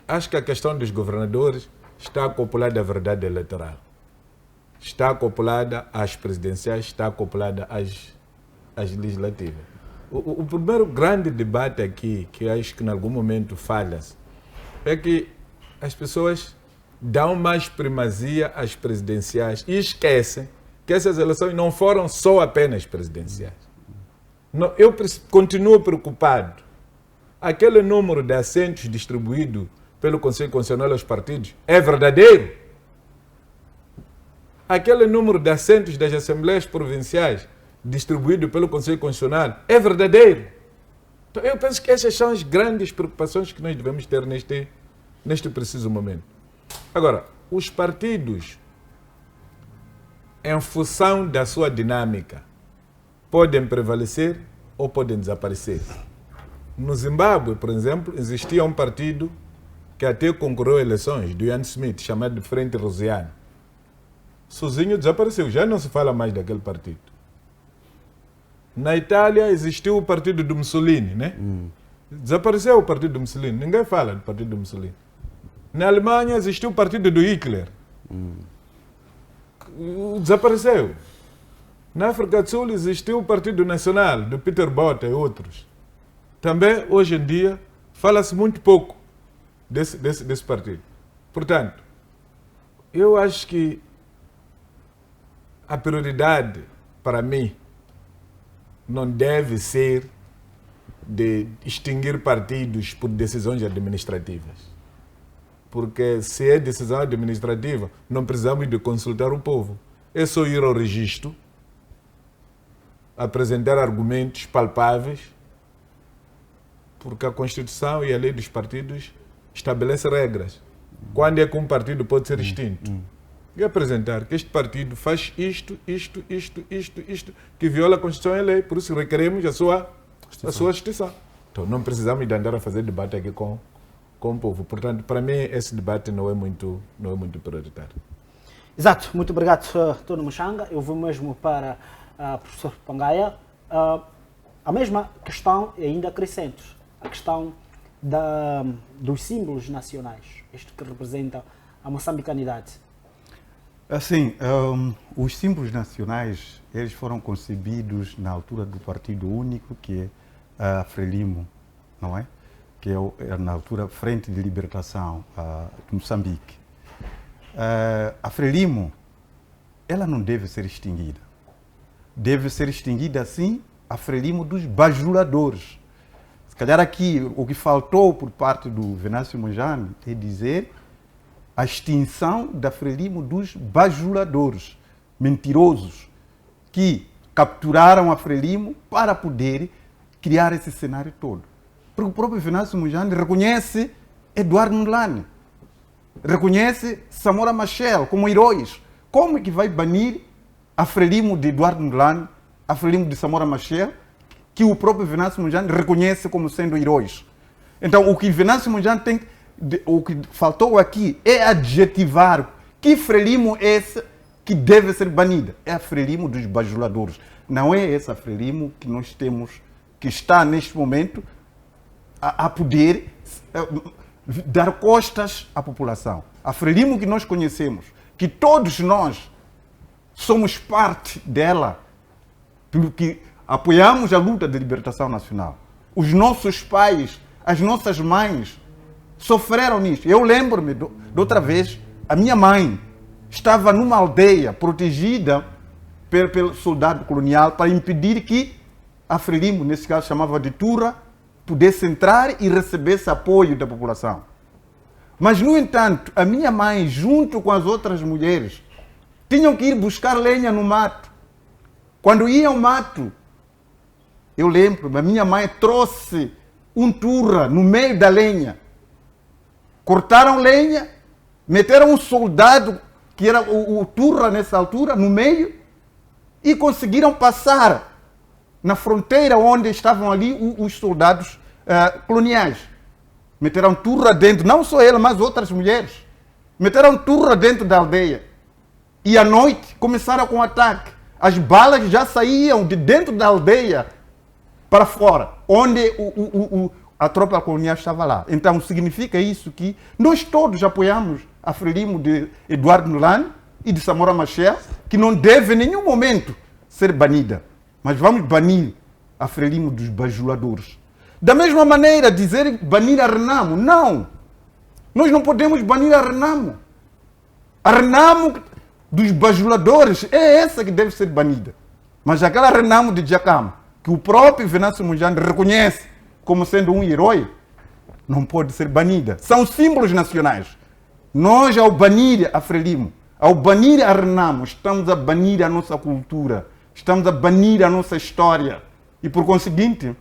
Acho que a questão dos governadores está acoplada à verdade eleitoral. Está acoplada às presidenciais, está acoplada às legislativas. O primeiro grande debate aqui, que acho que em algum momento falha-se, é que as pessoas dão mais primazia às presidenciais e esquecem que essas eleições não foram só apenas presidenciais. Não, eu continuo preocupado. Aquele número de assentos distribuído pelo Conselho Constitucional aos partidos é verdadeiro? Aquele número de assentos das Assembleias Provinciais distribuído pelo Conselho Constitucional é verdadeiro? Então, eu penso que essas são as grandes preocupações que nós devemos ter neste preciso momento. Agora, os partidos, em função da sua dinâmica, podem prevalecer ou podem desaparecer. No Zimbábue, por exemplo, existia um partido que até concorreu a eleições, do Ian Smith, chamado de Frente Rosiana. Sozinho desapareceu, já não se fala mais daquele partido. Na Itália existiu o partido do Mussolini, né? Desapareceu o partido do Mussolini, ninguém fala do partido do Mussolini. Na Alemanha existiu o partido do Hitler. Desapareceu. Na África do Sul existiu o Partido Nacional, do Peter Botha e outros. Também, hoje em dia, fala-se muito pouco desse partido. Portanto, eu acho que a prioridade, para mim, não deve ser de extinguir partidos por decisões administrativas. Porque se é decisão administrativa, não precisamos de consultar o povo. É só ir ao registro, apresentar argumentos palpáveis, porque a Constituição e a lei dos partidos estabelecem regras. Quando é que um partido pode ser extinto? E apresentar que este partido faz isto, que viola a Constituição e a lei, por isso requeremos a sua extinção. Então não precisamos de andar a fazer debate aqui com o povo. Portanto, para mim, esse debate não é muito prioritário. Exato. Muito obrigado, Dr. Mushanga. Eu vou mesmo para o professor Pangaia. A mesma questão ainda acrescento. A questão dos símbolos nacionais. Este que representa a moçambicanidade. Assim, os símbolos nacionais, eles foram concebidos na altura do Partido Único, que é a Frelimo, não é? Que é na altura Frente de Libertação de Moçambique. A Frelimo, ela não deve ser extinguida. Deve ser extinguida, sim, a Frelimo dos bajuladores. Se calhar aqui, o que faltou por parte do Venâncio Mondlane é dizer a extinção da Frelimo dos bajuladores, mentirosos, que capturaram a Frelimo para poder criar esse cenário todo. Porque o próprio Venâncio Mondlane reconhece Eduardo Mondlane, reconhece Samora Machel como heróis. Como é que vai banir a Frelimo de Eduardo Mondlane, a Frelimo de Samora Machel, que o próprio Venâncio Mondlane reconhece como sendo heróis? Então, o que Venâncio Mondlane tem, o que faltou aqui é adjetivar que Frelimo é essa que deve ser banida. É a Frelimo dos bajuladores. Não é essa Frelimo que nós temos, que está neste momento a poder dar costas à população. A Frelimo que nós conhecemos, que todos nós somos parte dela, pelo que apoiamos a luta de libertação nacional. Os nossos pais, as nossas mães sofreram nisso. Eu lembro-me de outra vez, a minha mãe estava numa aldeia protegida pelo soldado colonial para impedir que a Frelimo, nesse caso chamava de Tura, pudesse entrar e recebesse apoio da população. Mas, no entanto, a minha mãe, junto com as outras mulheres, tinham que ir buscar lenha no mato. Quando ia ao mato, eu lembro, a minha mãe trouxe um Tura no meio da lenha. Cortaram lenha, meteram um soldado, que era o Tura nessa altura, no meio, e conseguiram passar na fronteira onde estavam ali os soldados coloniais. Meteram Tura dentro, não só ela, mas outras mulheres. Meteram Tura dentro da aldeia. E à noite começaram com o ataque. As balas já saíam de dentro da aldeia para fora, onde a tropa colonial estava lá. Então significa isso que nós todos apoiamos a Frelimo de Eduardo Mondlane e de Samora Machel, que não deve em nenhum momento ser banida. Mas vamos banir a Frelimo dos bajuladores. Da mesma maneira, dizer banir a Renamo, não. Nós não podemos banir a Renamo. A Renamo dos bajuladores é essa que deve ser banida. Mas aquela Renamo de Jacama, que o próprio Venâncio Mondlane reconhece como sendo um herói, não pode ser banida. São símbolos nacionais. Nós, ao banir a Frelimo, ao banir a Renamo, estamos a banir a nossa cultura, estamos a banir a nossa história. E, por conseguinte,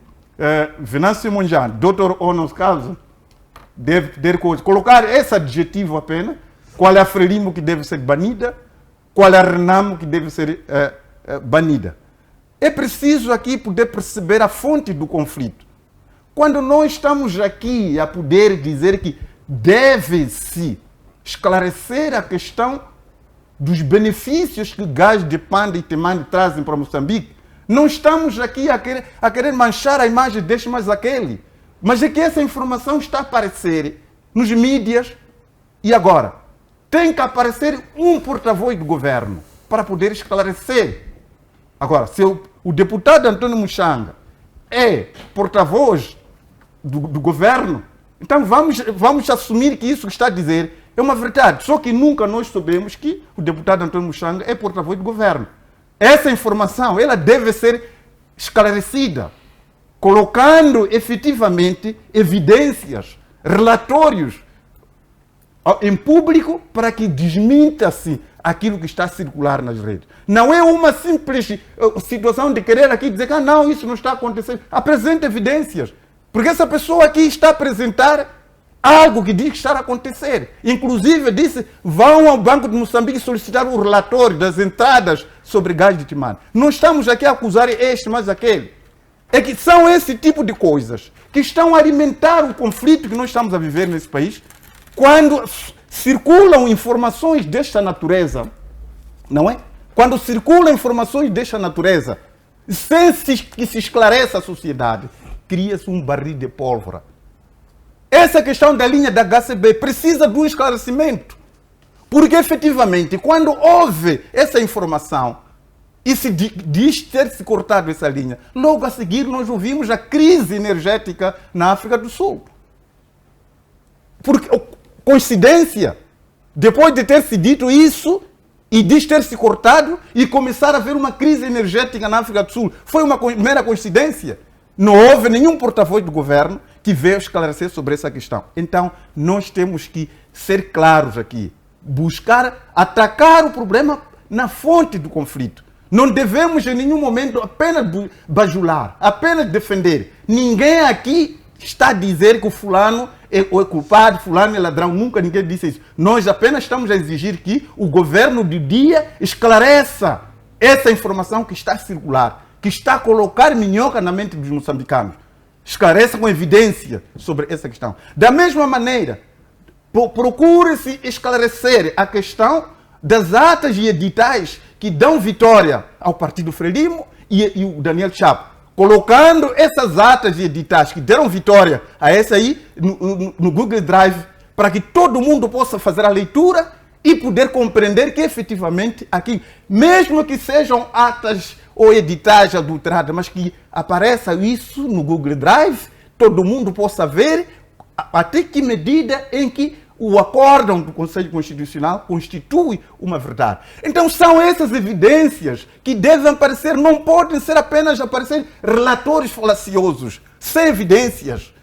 Venâncio Mondlane, Dr. Onos Caso, deve colocar esse adjetivo apenas, qual é a Frelimo que deve ser banida, qual é a Renamo que deve ser banida. É preciso aqui poder perceber a fonte do conflito. Quando nós estamos aqui a poder dizer que deve-se esclarecer a questão dos benefícios que gás de panda e temane trazem para Moçambique, não estamos aqui a querer manchar a imagem deste mais aquele, mas é que essa informação está a aparecer nos mídias e agora tem que aparecer um porta-voz do governo para poder esclarecer. Agora, se o deputado Antônio Muxanga é porta-voz do governo, então vamos assumir que isso que está a dizer é uma verdade. Só que nunca nós soubemos que o deputado Antônio Muxanga é porta-voz do governo. Essa informação ela deve ser esclarecida, colocando efetivamente evidências, relatórios em público para que desminta-se aquilo que está a circular nas redes. Não é uma simples situação de querer aqui dizer que não, isso não está acontecendo. Apresenta evidências. Porque essa pessoa aqui está a apresentar algo que diz que está a acontecer. Inclusive disse, vão ao Banco de Moçambique solicitar o relatório das entradas sobre gás de timane. Não estamos aqui a acusar este, mas aquele. É que são esse tipo de coisas que estão a alimentar o conflito que nós estamos a viver nesse país, quando circulam informações desta natureza, não é? Quando circulam informações desta natureza, sem que se esclareça a sociedade, cria-se um barril de pólvora. Essa questão da linha da HCB precisa de um esclarecimento. Porque, efetivamente, quando houve essa informação e se diz ter se cortado essa linha, logo a seguir nós ouvimos a crise energética na África do Sul. Porque, coincidência, depois de ter se dito isso e de ter se cortado e começar a haver uma crise energética na África do Sul, foi uma mera coincidência? Não houve nenhum porta-voz do governo que veio esclarecer sobre essa questão. Então, nós temos que ser claros aqui, buscar atacar o problema na fonte do conflito. Não devemos em nenhum momento apenas bajular, apenas defender. Ninguém aqui está a dizer que o fulano é culpado, fulano é ladrão, nunca ninguém disse isso. Nós apenas estamos a exigir que o governo do dia esclareça essa informação que está a circular, que está a colocar minhoca na mente dos moçambicanos. Esclareça com evidência sobre essa questão. Da mesma maneira, procure-se esclarecer a questão das atas e editais que dão vitória ao Partido Frelimo e o Daniel Chapo, colocando essas atas e editais que deram vitória a essa aí no Google Drive, para que todo mundo possa fazer a leitura e poder compreender que efetivamente aqui, mesmo que sejam atas ou editagem adulterada, mas que apareça isso no Google Drive, todo mundo possa ver até que medida em que o acórdão do Conselho Constitucional constitui uma verdade. Então são essas evidências que devem aparecer, não podem ser apenas aparecer relatórios falaciosos, sem evidências.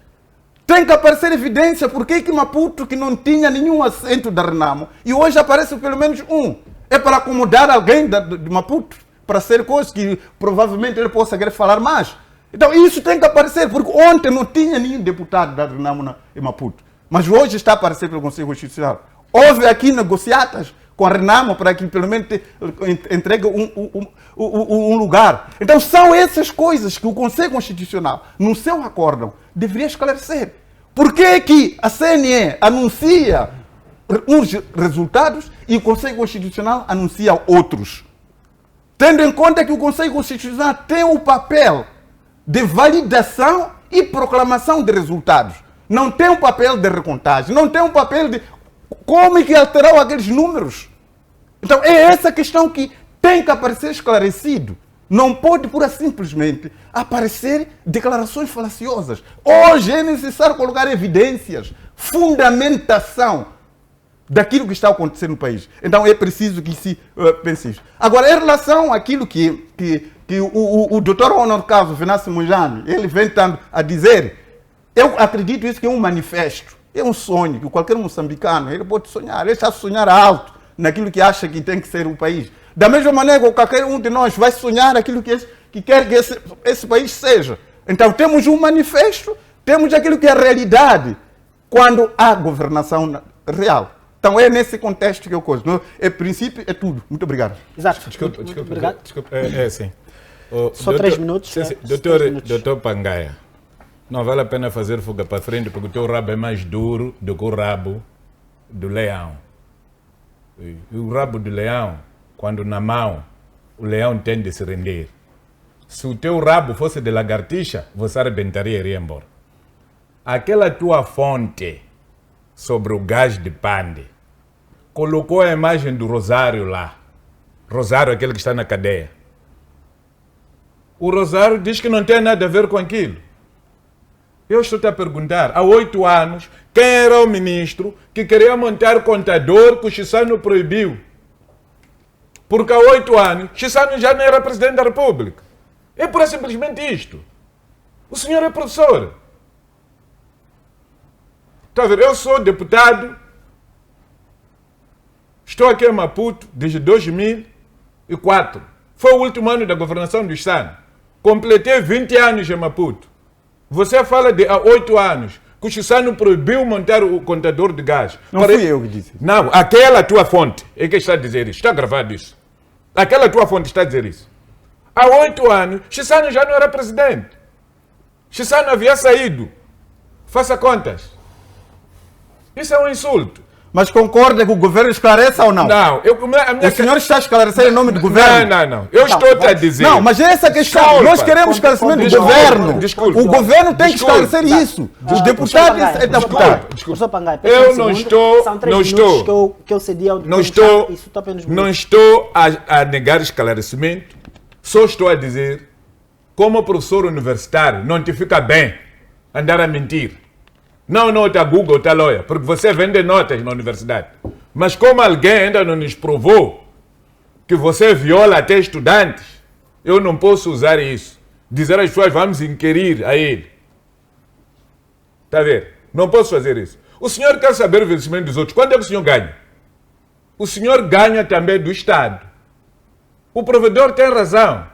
Tem que aparecer evidência porque que Maputo, que não tinha nenhum assento da Renamo, e hoje aparece pelo menos um. É para acomodar alguém de Maputo, para ser coisa que provavelmente ele possa querer falar mais. Então isso tem que aparecer, porque ontem não tinha nenhum deputado da Renamo em Maputo. Mas hoje está a aparecer pelo Conselho Constitucional. Houve aqui negociatas com a Renamo para que pelo menos entregue um lugar. Então são essas coisas que o Conselho Constitucional, no seu acórdão, deveria esclarecer. Por que que a CNE anuncia uns resultados e o Conselho Constitucional anuncia outros? Tendo em conta que o Conselho Constitucional tem o papel de validação e proclamação de resultados. Não tem um papel de recontagem, não tem um papel de como é que alterou aqueles números. Então é essa questão que tem que aparecer esclarecido. Não pode pura simplesmente aparecer declarações falaciosas. Hoje é necessário colocar evidências, fundamentação daquilo que está acontecendo no país. Então é preciso que se pense isso. Agora, em relação àquilo que o doutor Honor Carlos Venâncio Mujani, ele vem a dizer, eu acredito isso que é um manifesto, é um sonho que qualquer moçambicano, ele pode sonhar, ele está a sonhar alto naquilo que acha que tem que ser o país. Da mesma maneira que qualquer um de nós vai sonhar aquilo que quer que esse país seja. Então temos um manifesto, temos aquilo que é a realidade, quando há governação real. Então é nesse contexto que eu coisa. É princípio, é tudo. Muito obrigado. Exato. Desculpa. Obrigado. Sim. Só 3 minutos. Sim. Só 3 minutos. Doutor Pangaia, não vale a pena fazer fuga para frente porque o teu rabo é mais duro do que o rabo do leão. E o rabo do leão, quando na mão, o leão tende a se render. Se o teu rabo fosse de lagartixa, você arrebentaria e iria embora. Aquela tua fonte sobre o gás de pande colocou a imagem do Rosário lá. Rosário, aquele que está na cadeia. O Rosário diz que não tem nada a ver com aquilo. Eu estou-te a perguntar, há 8 anos, quem era o ministro que queria montar contador que o Chissano proibiu? Porque há 8 anos, Chissano já não era presidente da República. É por simplesmente isto. O senhor é professor. Está a ver? Eu sou deputado, estou aqui em Maputo desde 2004. Foi o último ano da governação do Estado. Completei 20 anos em Maputo. Você fala de há 8 anos que o Chissano proibiu montar o contador de gás. Não fui eu que disse. Não, aquela tua fonte é que está a dizer isso. Está gravado isso. Aquela tua fonte está a dizer isso. Há 8 anos, Chissano já não era presidente. Chissano havia saído. Faça contas. Isso é um insulto. Mas concorda que o governo esclareça ou não? Não. O senhor está a esclarecer em nome do governo? Não. Eu estou a dizer. Não, mas é essa questão. Desculpa. Nós queremos esclarecimento do governo. Desculpa. O governo tem que esclarecer isso. Os deputados é deputado. Professor Pangai, Eu não estou. São 3 minutos que eu cedi ao Não estou a negar esclarecimento. Só estou a dizer, como professor universitário, não te fica bem andar a mentir. Não está Google, está lawyer, porque você vende notas na universidade. Mas como alguém ainda não nos provou que você viola até estudantes, eu não posso usar isso. Dizer às pessoas, vamos inquirir a ele. Está a ver? Não posso fazer isso. O senhor quer saber o vencimento dos outros. Quando é que o senhor ganha? O senhor ganha também do Estado. O provedor tem razão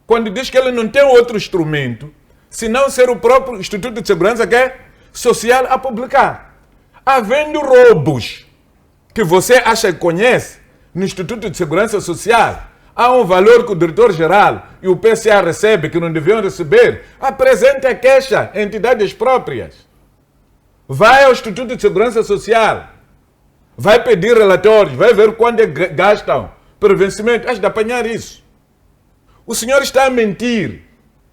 quando diz que ele não tem outro instrumento senão ser o próprio Instituto de Segurança que é Social a publicar. Havendo roubos que você acha que conhece no Instituto de Segurança Social, há um valor que o diretor-geral e o PCA recebem que não deviam receber, apresente a queixa a entidades próprias. Vai ao Instituto de Segurança Social, vai pedir relatórios, vai ver quanto é que gastam para o vencimento. Acho de apanhar isso. O senhor está a mentir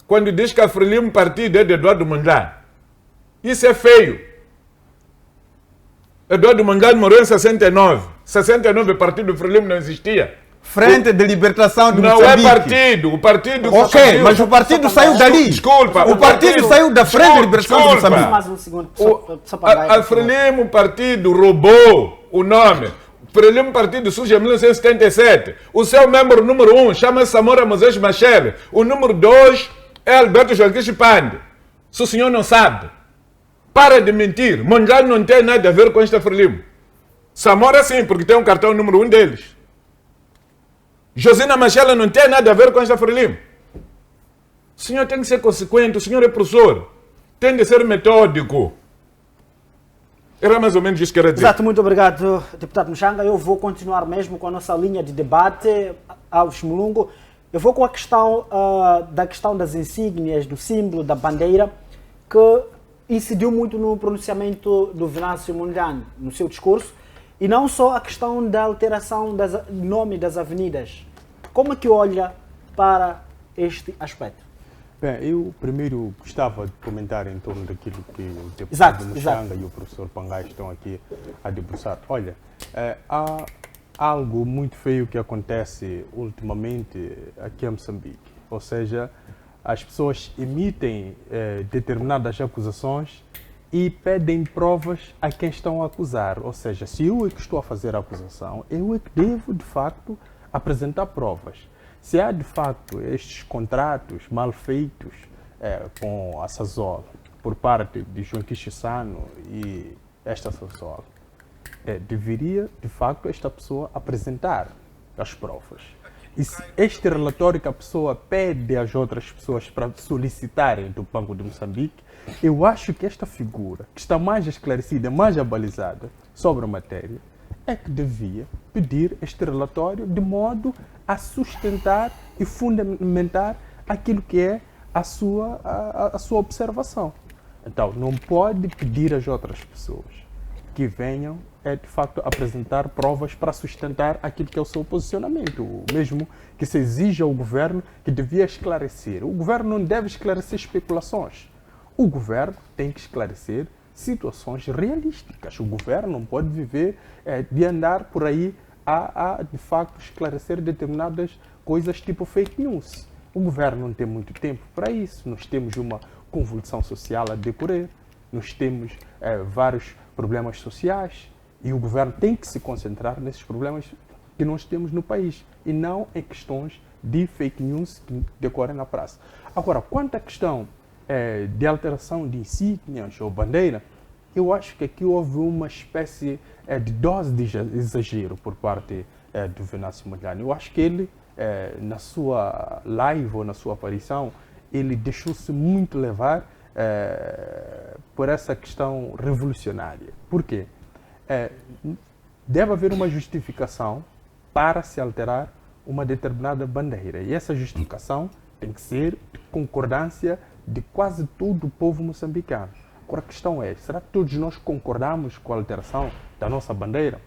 quando diz que a Frelimo partido é de Eduardo Mondlane. Isso é feio. Eduardo Mondlane morreu em 69. 69 o partido do Frelimo não existia. Frente de Libertação de Não Moçambique. é partido. O partido... Ok, mas o partido saiu dali. Desculpa. O partido saiu da Frente de Libertação de Desculpa. Moçambique. Mais um segundo, só para dar. A Frelimo Partido roubou o nome. O Frelimo Partido surge em 1977. O seu membro número 1 chama-se Samora Moisés Machel. O número 2 é Alberto Joaquim Chipande. Se o senhor não sabe, para de mentir. Mondlane não tem nada a ver com esta Frelimo. Samora sim, porque tem um cartão número 1 deles. Josina Machela não tem nada a ver com esta Frelimo. O senhor tem que ser consequente, o senhor é professor. Tem de ser metódico. Era mais ou menos isso que era dizer. Exato, muito obrigado, deputado Mushanga. Eu vou continuar mesmo com a nossa linha de debate, Alves Mulungo. Eu vou com a questão da questão das insígnias, do símbolo, da bandeira, que incidiu muito no pronunciamento do Venâncio Mondlane, no seu discurso, e não só a questão da alteração do nome das avenidas. Como é que olha para este aspecto? Bem, eu primeiro gostava de comentar em torno daquilo que o deputado Mushanga e o professor Pangai estão aqui a debruçar. Olha, há algo muito feio que acontece ultimamente aqui em Moçambique. Ou seja, as pessoas emitem determinadas acusações e pedem provas a quem estão a acusar. Ou seja, se eu é que estou a fazer a acusação, eu é que devo, de facto, apresentar provas. Se há, de facto, estes contratos mal feitos com a Sasol, por parte de João Quixissano e esta Sasol, deveria, de facto, esta pessoa apresentar as provas. E se este relatório que a pessoa pede às outras pessoas para solicitarem do Banco de Moçambique, eu acho que esta figura, que está mais esclarecida, mais abalizada sobre a matéria, é que devia pedir este relatório de modo a sustentar e fundamentar aquilo que é a sua observação. Então, não pode pedir às outras pessoas que venham, de facto, apresentar provas para sustentar aquilo que é o seu posicionamento. O mesmo que se exige ao governo, que devia esclarecer. O governo não deve esclarecer especulações. O governo tem que esclarecer situações realísticas. O governo não pode viver de andar por aí a, de facto, esclarecer determinadas coisas tipo fake news. O governo não tem muito tempo para isso. Nós temos uma convulsão social a decorrer, nós temos vários problemas sociais e o governo tem que se concentrar nesses problemas que nós temos no país e não em questões de fake news que decorrem na praça. Agora, quanto à questão de alteração de insígnias ou bandeira, eu acho que aqui houve uma espécie de dose de exagero por parte do Venâncio Mondlane. Eu acho que ele, na sua live ou na sua aparição, ele deixou-se muito levar por essa questão revolucionária. Por quê? Deve haver uma justificação para se alterar uma determinada bandeira. E essa justificação tem que ser de concordância de quase todo o povo moçambicano. Agora a questão é, será que todos nós concordamos com a alteração da nossa bandeira?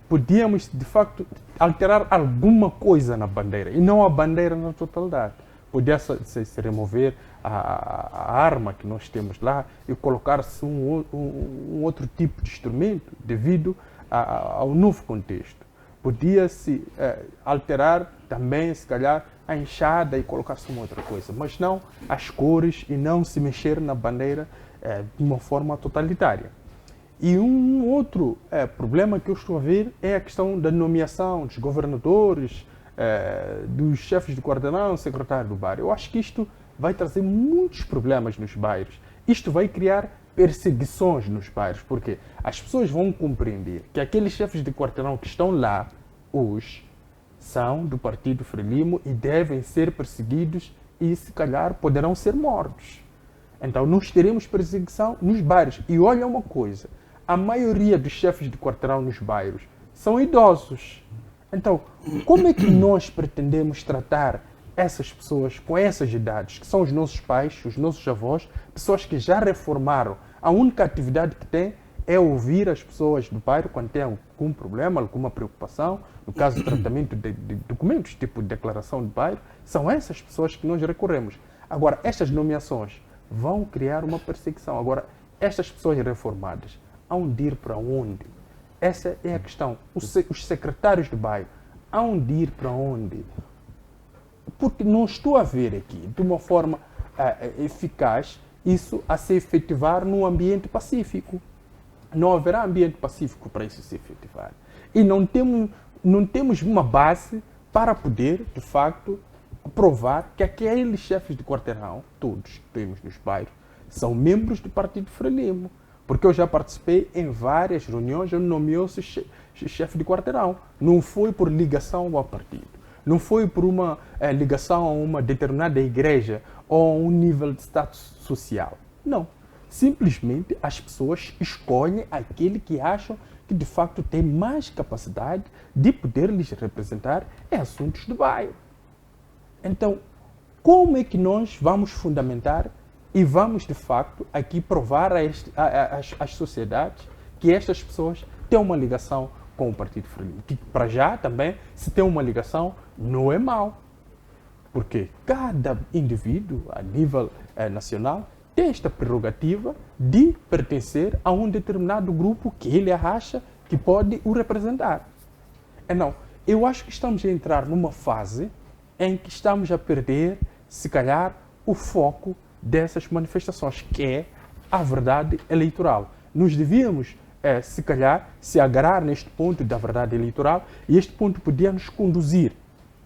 Podíamos, de facto, alterar alguma coisa na bandeira, e não a bandeira na totalidade. Podia se remover a arma que nós temos lá e colocar-se um outro tipo de instrumento devido ao novo contexto. Podia-se alterar também, se calhar, a enxada e colocar-se uma outra coisa, mas não as cores e não se mexer na bandeira de uma forma totalitária. E um outro problema que eu estou a ver é a questão da nomeação dos governadores, dos chefes de quarteirão, secretário do bairro. Eu acho que isto vai trazer muitos problemas nos bairros. Isto vai criar perseguições nos bairros, porque as pessoas vão compreender que aqueles chefes de quarteirão que estão lá hoje são do Partido Frelimo e devem ser perseguidos e, se calhar, poderão ser mortos. Então, nós teremos perseguição nos bairros. E olha uma coisa, a maioria dos chefes de quarteirão nos bairros são idosos. Então, como é que nós pretendemos tratar essas pessoas com essas idades, que são os nossos pais, os nossos avós, pessoas que já reformaram? A única atividade que têm é ouvir as pessoas do bairro quando têm algum problema, alguma preocupação, no caso do tratamento de documentos, tipo de declaração de bairro, são essas pessoas que nós recorremos. Agora, estas nomeações vão criar uma perseguição. Agora, estas pessoas reformadas hão de ir para onde? Essa é a questão. Os secretários de bairro hão de ir para onde? Porque não estou a ver aqui, de uma forma eficaz, isso a se efetivar num ambiente pacífico. Não haverá ambiente pacífico para isso se efetivar. E não temos uma base para poder, de facto, provar que aqueles chefes de quarteirão, todos que temos nos bairros, são membros do Partido Frelimo. Porque eu já participei em várias reuniões onde nomeou-se chefe de quarteirão. Não foi por ligação ao partido. Não foi por uma ligação a uma determinada igreja ou a um nível de status social. Não. Simplesmente as pessoas escolhem aquele que acham que de facto tem mais capacidade de poder lhes representar em assuntos do bairro. Então, como é que nós vamos fundamentar e vamos de facto aqui provar às sociedades que estas pessoas têm uma ligação com o Partido Frelimo? Que para já também, se tem uma ligação, não é mau. Porque cada indivíduo a nível nacional tem esta prerrogativa de pertencer a um determinado grupo que ele acha que pode o representar. Não, eu acho que estamos a entrar numa fase em que estamos a perder, se calhar, o foco dessas manifestações, que é a verdade eleitoral. Nos devíamos, se calhar, se agarrar neste ponto da verdade eleitoral, e este ponto podia nos conduzir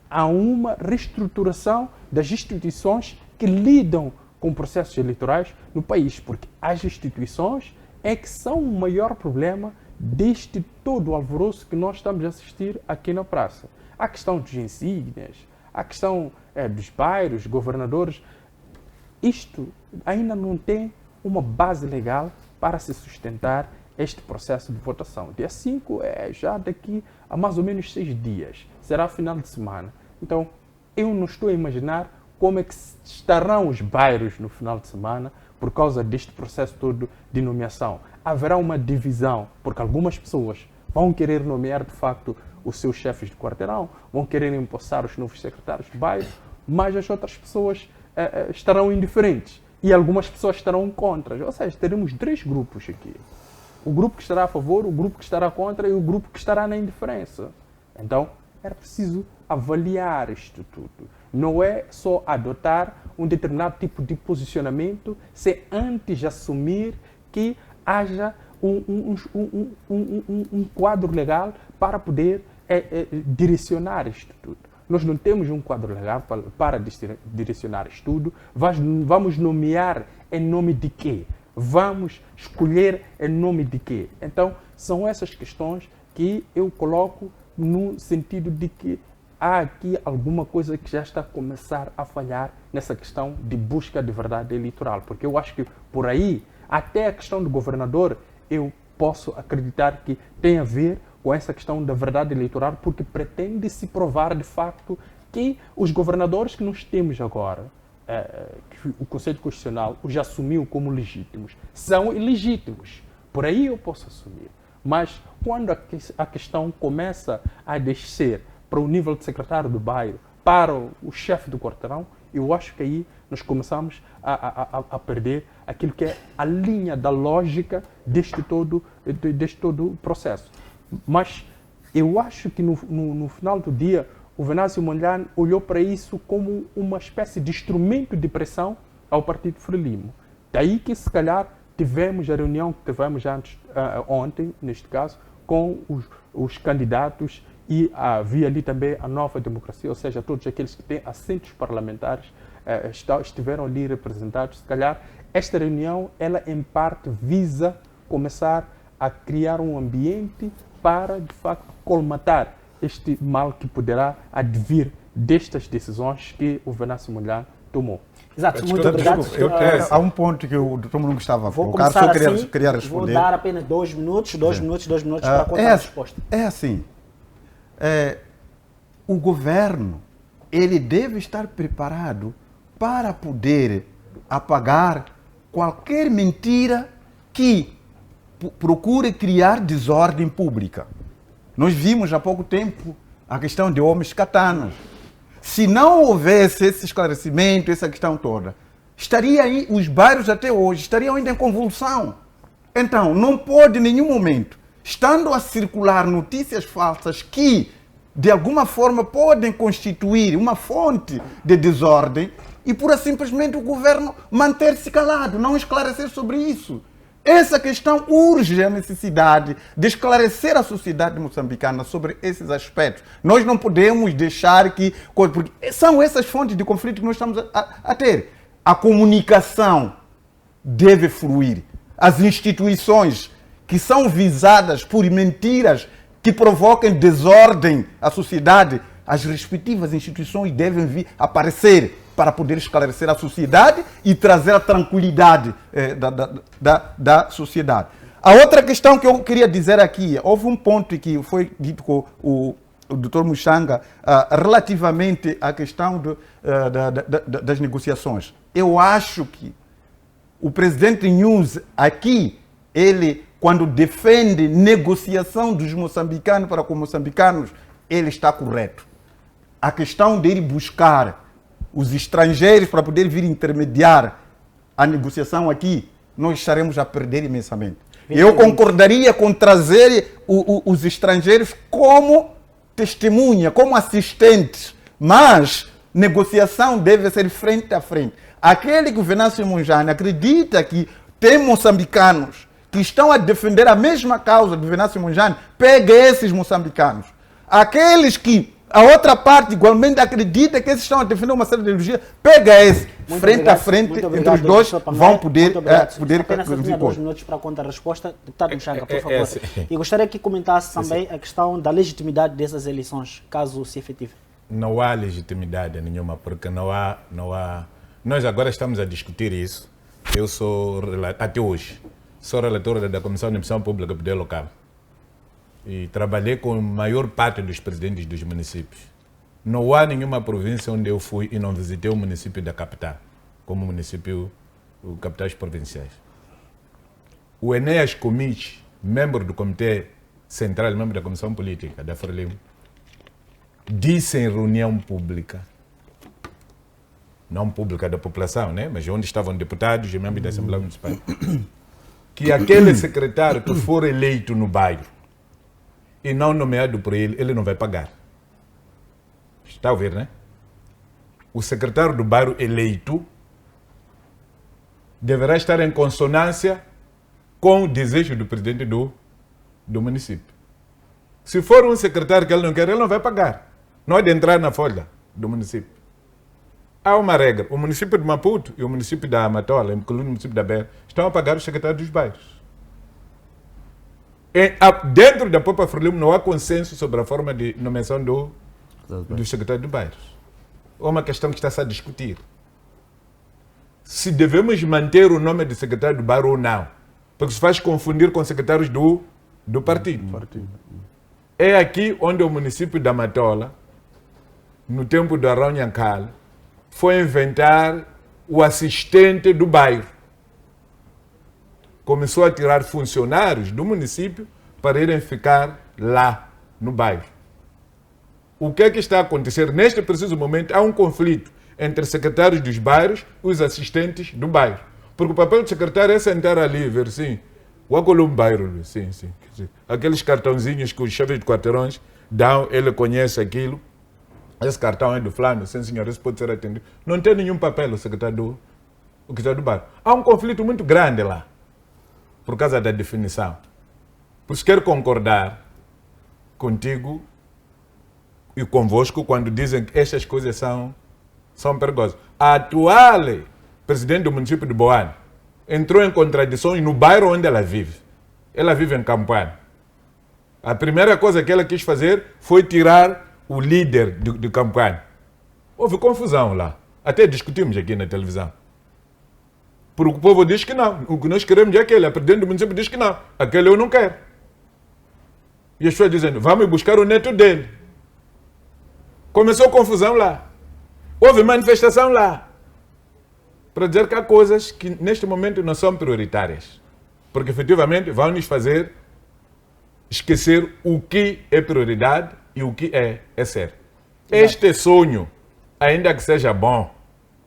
a uma reestruturação das instituições que lidam com processos eleitorais no país, porque as instituições é que são o maior problema deste todo o alvoroço que nós estamos a assistir aqui na praça. A questão dos insígnias, a questão dos bairros, governadores, isto ainda não tem uma base legal para se sustentar este processo de votação. Dia 5 é já daqui a mais ou menos 6 dias, será final de semana. Então, eu não estou a imaginar como é que estarão os bairros no final de semana por causa deste processo todo de nomeação. Haverá uma divisão, porque algumas pessoas vão querer nomear, de facto, os seus chefes de quarteirão, vão querer empossar os novos secretários de bairro, mas as outras pessoas estarão indiferentes e algumas pessoas estarão contra. Ou seja, teremos 3 grupos aqui. O grupo que estará a favor, o grupo que estará contra e o grupo que estará na indiferença. Então, era preciso avaliar isto tudo. Não é só adotar um determinado tipo de posicionamento sem antes assumir que haja um quadro legal para poder direcionar isto tudo. Nós não temos um quadro legal para direcionar isto tudo. Vamos nomear em nome de quê? Vamos escolher em nome de quê? Então, são essas questões que eu coloco no sentido de que há aqui alguma coisa que já está a começar a falhar nessa questão de busca de verdade eleitoral. Porque eu acho que por aí, até a questão do governador, eu posso acreditar que tem a ver com essa questão da verdade eleitoral, porque pretende-se provar de facto que os governadores que nós temos agora, que o Conselho Constitucional os assumiu como legítimos, são ilegítimos. Por aí eu posso assumir. Mas quando a questão começa a descer para o nível de secretário do bairro, para o chefe do quarteirão, eu acho que aí nós começamos a perder aquilo que é a linha da lógica deste todo processo. Mas eu acho que no final do dia, o Venâncio Mondlane olhou para isso como uma espécie de instrumento de pressão ao Partido Frelimo. Daí que, se calhar, tivemos a reunião que tivemos ontem, neste caso, com os candidatos e havia ali também a Nova Democracia, ou seja, todos aqueles que têm assentos parlamentares estiveram ali representados. Se calhar, esta reunião, ela em parte visa começar a criar um ambiente para, de facto, colmatar este mal que poderá advir destas decisões que o Venâncio Mondlane tomou. Exato, muito obrigado. Há um ponto que o Dr. Mulungu estava a colocar, só queria responder. Vou dar apenas 2 minutos para contar a resposta. É assim, o governo, ele deve estar preparado para poder apagar qualquer mentira que procure criar desordem pública. Nós vimos há pouco tempo a questão de homens katanas. Se não houvesse esse esclarecimento, essa questão toda, estaria aí, os bairros até hoje estariam ainda em convulsão. Então, não pode em nenhum momento, estando a circular notícias falsas que de alguma forma podem constituir uma fonte de desordem e pura simplesmente o governo manter-se calado, não esclarecer sobre isso. Essa questão urge a necessidade de esclarecer a sociedade moçambicana sobre esses aspectos. Nós não podemos deixar que... Porque são essas fontes de conflito que nós estamos a ter. A comunicação deve fluir. As instituições que são visadas por mentiras que provoquem desordem à sociedade, as respectivas instituições devem vir aparecer para poder esclarecer a sociedade e trazer a tranquilidade da sociedade. A outra questão que eu queria dizer aqui, houve um ponto que foi dito com o Dr. Mushanga relativamente à questão das negociações. Eu acho que o presidente Nunes aqui, ele, quando defende negociação dos moçambicanos para com moçambicanos, ele está correto. A questão de ir buscar os estrangeiros para poder vir intermediar a negociação aqui, nós estaremos a perder imensamente. Eu concordaria com trazer os estrangeiros como testemunha, como assistentes, mas negociação deve ser frente a frente. Aquele que o Venâncio Mondlane acredita que tem moçambicanos que estão a defender a mesma causa do Venâncio Mondlane, pega esses moçambicanos. Aqueles que a outra parte igualmente acredita que esses estão a defender uma série de ideologia, pega esse, frente a frente, entre os dois vão poder apenas tinha 2 minutos para contar a resposta. Deputado Mushanga, por favor. E gostaria que comentasse também a questão da legitimidade dessas eleições, caso se efetive. Não há legitimidade nenhuma, porque não há... Nós agora estamos a discutir isso. Eu sou, até hoje, sou relator da Comissão de Emissão Pública do Poder Local. E trabalhei com a maior parte dos presidentes dos municípios. Não há nenhuma província onde eu fui e não visitei o município da capital, como município, capitais provinciais. O Enéas Comite, membro do Comitê Central, membro da Comissão Política da Frelimo, disse em reunião pública, não pública da população, né? Mas onde estavam deputados e membros da Assembleia Municipal, que aquele secretário que for eleito no bairro e não nomeado por ele, ele não vai pagar. Está a ouvir, né? O secretário do bairro eleito deverá estar em consonância com o desejo do presidente do município. Se for um secretário que ele não quer, ele não vai pagar. Não é de entrar na folha do município. Há uma regra. O município de Maputo e o município da Matola, incluindo o município da Beira, estão a pagar os secretários dos bairros. Dentro da própria Frelimo não há consenso sobre a forma de nomeação do secretário de bairros. É uma questão que está-se a discutir. Se devemos manter o nome de secretário do bairro ou não. Porque se faz confundir com secretários do partido. É aqui onde o município da Matola, no tempo do Arão Nhankala, foi inventar o assistente do bairro. Começou a tirar funcionários do município para irem ficar lá, no bairro. O que é que está a acontecer? Neste preciso momento, há um conflito entre secretários dos bairros e os assistentes do bairro. Porque o papel do secretário é sentar ali e ver, sim, o bairro, sim. Aqueles cartãozinhos que os chefes de quarteirões dão, ele conhece aquilo. Esse cartão é do fulano, sim senhor, esse pode ser atendido. Não tem nenhum papel o secretário do bairro. Há um conflito muito grande lá, por causa da definição. Por isso quero concordar contigo e convosco quando dizem que estas coisas são perigosas. A atual presidente do município de Boane entrou em contradições no bairro onde ela vive. Ela vive em Campoane. A primeira coisa que ela quis fazer foi tirar o líder de Campoane. Houve confusão lá. Até discutimos aqui na televisão. Porque o povo diz que não. O que nós queremos é aquele. A presidente do município diz que não. Aquele eu não quero. E as pessoas dizendo, vamos buscar o neto dele. Começou confusão lá. Houve manifestação lá. Para dizer que há coisas que neste momento não são prioritárias. Porque efetivamente vão nos fazer esquecer o que é prioridade e o que é sério. Este sonho, ainda que seja bom,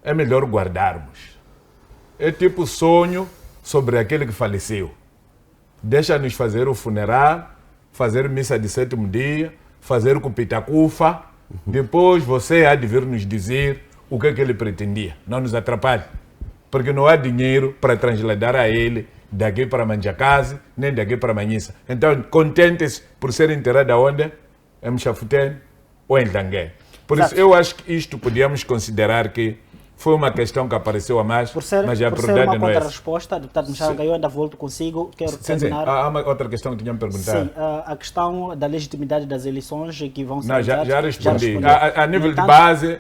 é melhor guardarmos. É tipo sonho sobre aquele que faleceu. Deixa-nos fazer o funeral, fazer missa de 7º dia, fazer com o Pitacufa, depois você há de vir nos dizer o que é que ele pretendia. Não nos atrapalhe, porque não há dinheiro para transladar a ele daqui para Manjakazi, nem daqui para Manhissa. Então, contente-se por ser enterrado aonde? Em Mchafutene ou em Tangué. Por isso, eu acho que isto podíamos considerar que foi uma questão que apareceu a mais, mas a prioridade não é essa. Resposta, deputado Mchanga, eu ainda volto consigo. Quero terminar. Há uma outra questão que tinha me perguntado. Sim, a questão da legitimidade das eleições que vão ser... Não, já respondi. A nível de base,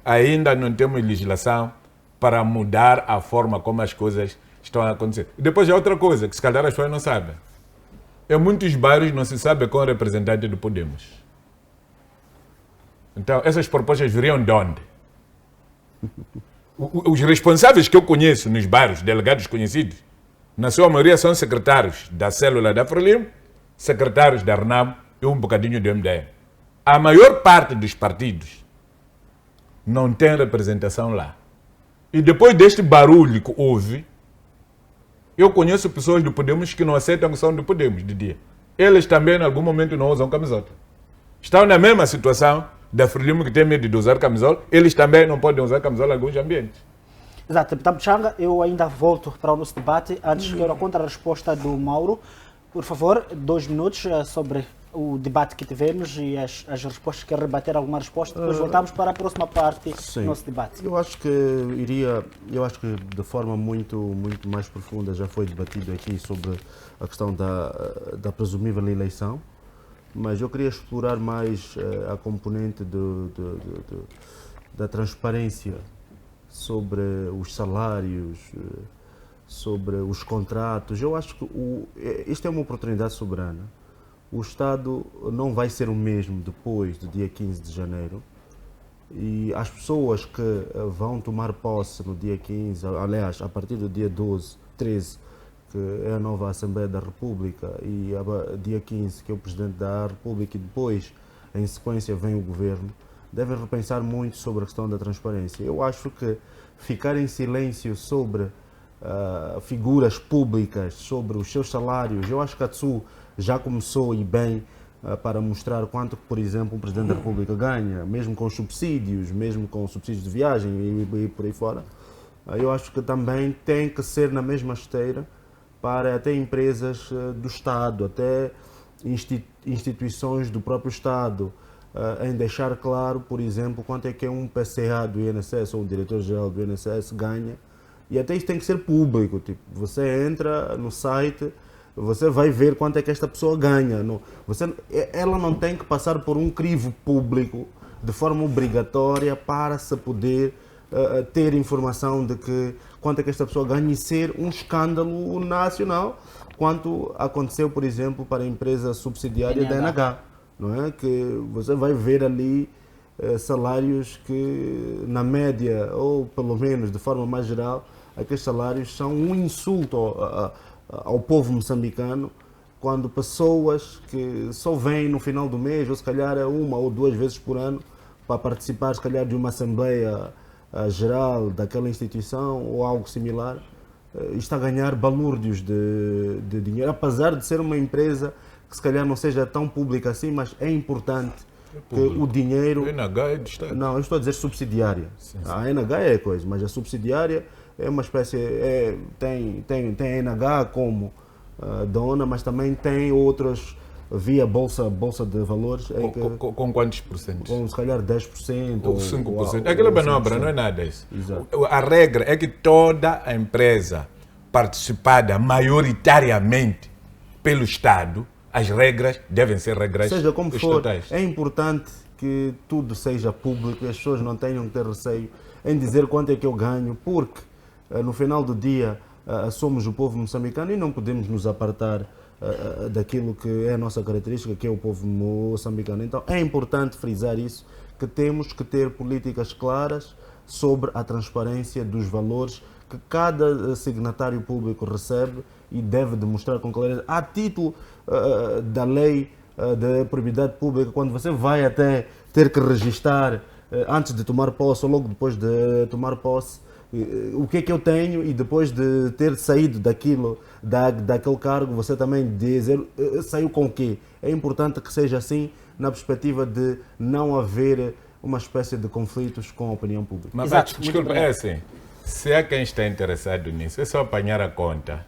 ainda não temos legislação para mudar a forma como as coisas estão a acontecer. E depois, há outra coisa que se calhar as pessoas não sabem. Em muitos bairros não se sabe qual é o representante do Podemos. Então, essas propostas viriam de onde? Os responsáveis que eu conheço nos bairros, delegados conhecidos, na sua maioria são secretários da célula da Frelimo, secretários da RNAM e um bocadinho do MDM. A maior parte dos partidos não tem representação lá. E depois deste barulho que houve, eu conheço pessoas do Podemos que não aceitam que são do Podemos de dia. Eles também, em algum momento, não usam camisola. Estão na mesma situação da Frelimo que tem medo de usar camisola, eles também não podem usar camisola em alguns ambientes. Exato, deputado Mchanga, eu ainda volto para o nosso debate. Antes, quero a contra-resposta do Mauro. Por favor, 2 minutos sobre o debate que tivemos e as respostas, quero rebater alguma resposta. Depois voltamos para a próxima parte do nosso debate. Eu acho que de forma muito mais profunda já foi debatido aqui sobre a questão da presumível eleição. Mas eu queria explorar mais a componente da transparência sobre os salários, sobre os contratos. Eu acho que isto é uma oportunidade soberana. O Estado não vai ser o mesmo depois do dia 15 de janeiro. E as pessoas que vão tomar posse no dia 15, aliás, a partir do dia 12, 13, que é a nova Assembleia da República, e dia 15, que é o Presidente da República, e depois, em sequência, vem o Governo, devem repensar muito sobre a questão da transparência. Eu acho que ficar em silêncio sobre figuras públicas, sobre os seus salários, eu acho que a TSU já começou, e bem, para mostrar quanto, por exemplo, o Presidente da República ganha, mesmo com subsídios de viagem e por aí fora. Eu acho que também tem que ser na mesma esteira para até empresas do Estado, até instituições do próprio Estado, em deixar claro, por exemplo, quanto é que um PCA do INSS ou um diretor-geral do INSS ganha. E até isso tem que ser público. Tipo, você entra no site, você vai ver quanto é que esta pessoa ganha. Ela não tem que passar por um crivo público de forma obrigatória para se poder ter informação de que quanto é que esta pessoa ganha e ser um escândalo nacional, quanto aconteceu, por exemplo, para a empresa subsidiária da NH, não é? Que você vai ver ali salários que, na média, ou pelo menos de forma mais geral, aqueles salários são um insulto ao povo moçambicano, quando pessoas que só vêm no final do mês, ou se calhar 1 ou 2 vezes por ano, para participar, se calhar, de uma assembleia geral daquela instituição ou algo similar, está a ganhar balúrdios de dinheiro, apesar de ser uma empresa que se calhar não seja tão pública assim, mas é importante que o dinheiro... A NH é de Estado. Não, eu estou a dizer subsidiária. Sim. A NH é coisa, mas a subsidiária é uma espécie... tem a NH como dona, mas também tem outras via bolsa de valores. Com quantos porcentos? Com se calhar 10%. Ou 5%. Aquela manobra não é nada isso. Exato. A regra é que toda a empresa participada maioritariamente pelo Estado, as regras devem ser regras seja como estatais. For, é importante que tudo seja público e as pessoas não tenham que ter receio em dizer quanto é que eu ganho, porque no final do dia somos o povo moçambicano e não podemos nos apartar daquilo que é a nossa característica, que é o povo moçambicano. Então é importante frisar isso, que temos que ter políticas claras sobre a transparência dos valores que cada signatário público recebe e deve demonstrar com clareza, a título da lei da propriedade pública, quando você vai até ter que registar antes de tomar posse ou logo depois de tomar posse, o que é que eu tenho, e depois de ter saído daquele cargo, você também dizer saiu com o quê. É importante que seja assim, na perspectiva de não haver uma espécie de conflitos com a opinião pública. Mas, Exato, desculpa, muito é assim, se há quem está interessado nisso, é só apanhar a conta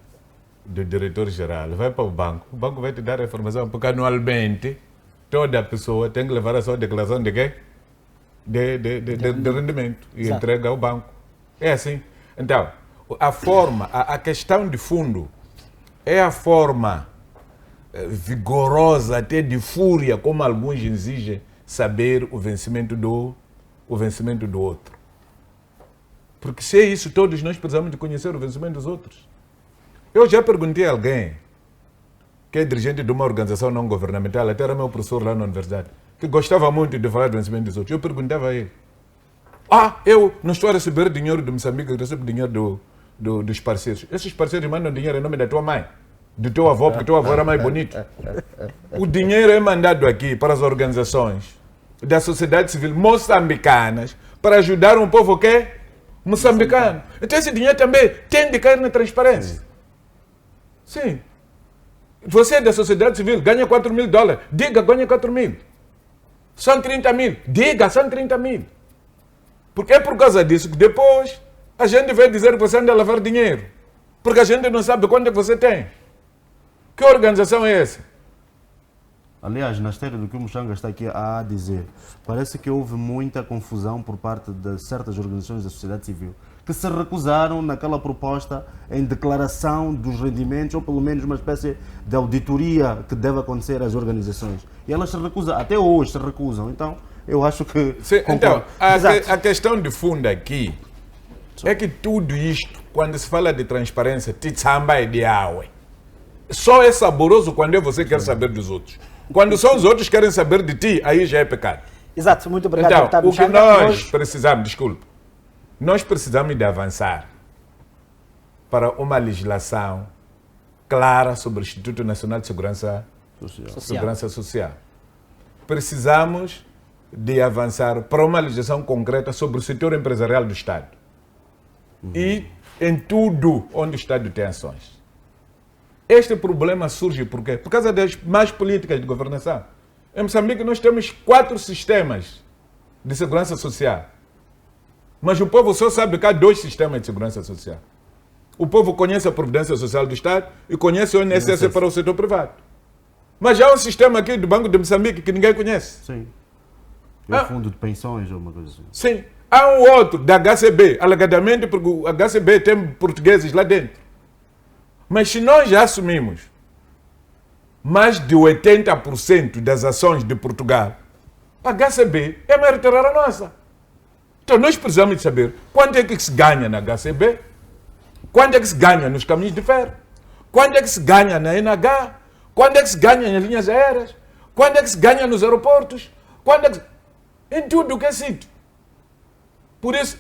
do diretor-geral, vai para o banco vai te dar a informação, porque anualmente toda pessoa tem que levar a sua declaração de quê? De rendimento e Exato. entrega ao banco. É assim. Então, a forma, a questão de fundo é a forma vigorosa, até de fúria, como alguns exigem saber o vencimento do outro. Porque se é isso, todos nós precisamos de conhecer o vencimento dos outros. Eu já perguntei a alguém que é dirigente de uma organização não governamental, até era meu professor lá na universidade, que gostava muito de falar do vencimento dos outros. Eu perguntava a ele: eu não estou a receber dinheiro do Moçambique, eu recebo dinheiro dos parceiros. Esses parceiros mandam dinheiro em nome da tua mãe, do teu avô, porque teu avô era mais bonito. O dinheiro é mandado aqui para as organizações da sociedade civil moçambicanas para ajudar um povo que moçambicano. Então esse dinheiro também tem de cair na transparência. Sim. Você é da sociedade civil, ganha $4.000. Diga, ganha 4.000. São 30 mil. Diga, são 30 mil. Porque é por causa disso que depois a gente vai dizer que você anda a lavar dinheiro. Porque a gente não sabe quanto é que você tem. Que organização é essa? Aliás, na esteira do que o Muxanga está aqui a dizer, parece que houve muita confusão por parte de certas organizações da sociedade civil que se recusaram naquela proposta em declaração dos rendimentos, ou pelo menos uma espécie de auditoria que deve acontecer às organizações. E elas se recusam, até hoje se recusam. Então, eu acho que... Sim, então, Exato. a questão de fundo aqui é que tudo isto, quando se fala de transparência, titsamba é de aue. Só é saboroso quando você quer saber dos outros. Quando só os outros querem saber de ti, aí já é pecado. Exato, muito obrigado, Então, deputado o que Muxanga. nós Hoje- precisamos, desculpe, nós precisamos de avançar para uma legislação clara sobre o Instituto Nacional de Segurança Social. Precisamos de avançar para uma legislação concreta sobre o setor empresarial do Estado. E em tudo onde o Estado tem ações. Este problema surge por quê? Por causa das más políticas de governação. Em Moçambique nós temos 4 sistemas de segurança social. Mas o povo só sabe que há 2 sistemas de segurança social. O povo conhece a Previdência Social do Estado e conhece o INSS para o setor privado. Mas já há um sistema aqui do Banco de Moçambique que ninguém conhece. Sim. É o fundo de pensões ou uma coisa assim. Sim. Há um outro da HCB, alegadamente porque o HCB tem portugueses lá dentro. Mas se nós já assumimos mais de 80% das ações de Portugal, a HCB é uma herdeira nossa. Então nós precisamos de saber quanto é que se ganha na HCB, quanto é que se ganha nos caminhos de ferro, quanto é que se ganha na NH, quanto é que se ganha nas linhas aéreas, quanto é que se ganha nos aeroportos, quanto é que... em tudo o que é sítio. Por isso,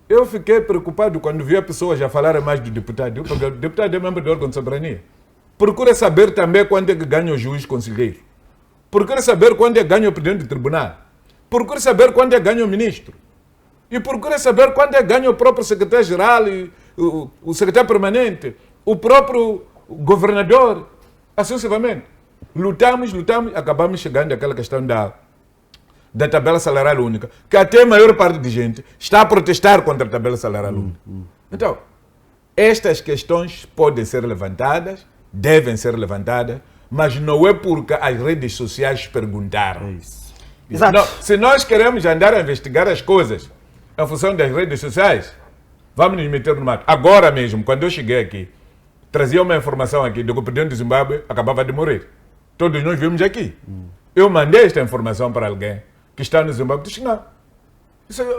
eu fiquei preocupado quando vi a pessoa já falar mais do deputado, porque o deputado é membro do órgão de soberania. Procura saber também quanto é que ganha o juiz conselheiro. Procura saber quanto é que ganha o presidente do tribunal. Procura saber quanto é que ganha o ministro. E procura saber quanto é que ganha o próprio secretário-geral, e o secretário permanente, o próprio governador, assim sucessivamente. Lutamos, acabamos chegando àquela questão da tabela salarial única, que até a maior parte de gente está a protestar contra a tabela salarial única. Então, estas questões podem ser levantadas, devem ser levantadas, mas não é porque as redes sociais perguntaram. É isso. Exato. Não, se nós queremos andar a investigar as coisas em função das redes sociais, vamos nos meter no mato. Agora mesmo, quando eu cheguei aqui, trazia uma informação aqui de que o presidente do Zimbábue acabava de morrer. Todos nós vimos aqui. Eu mandei esta informação para alguém que está no Zimbábue. Disse: não,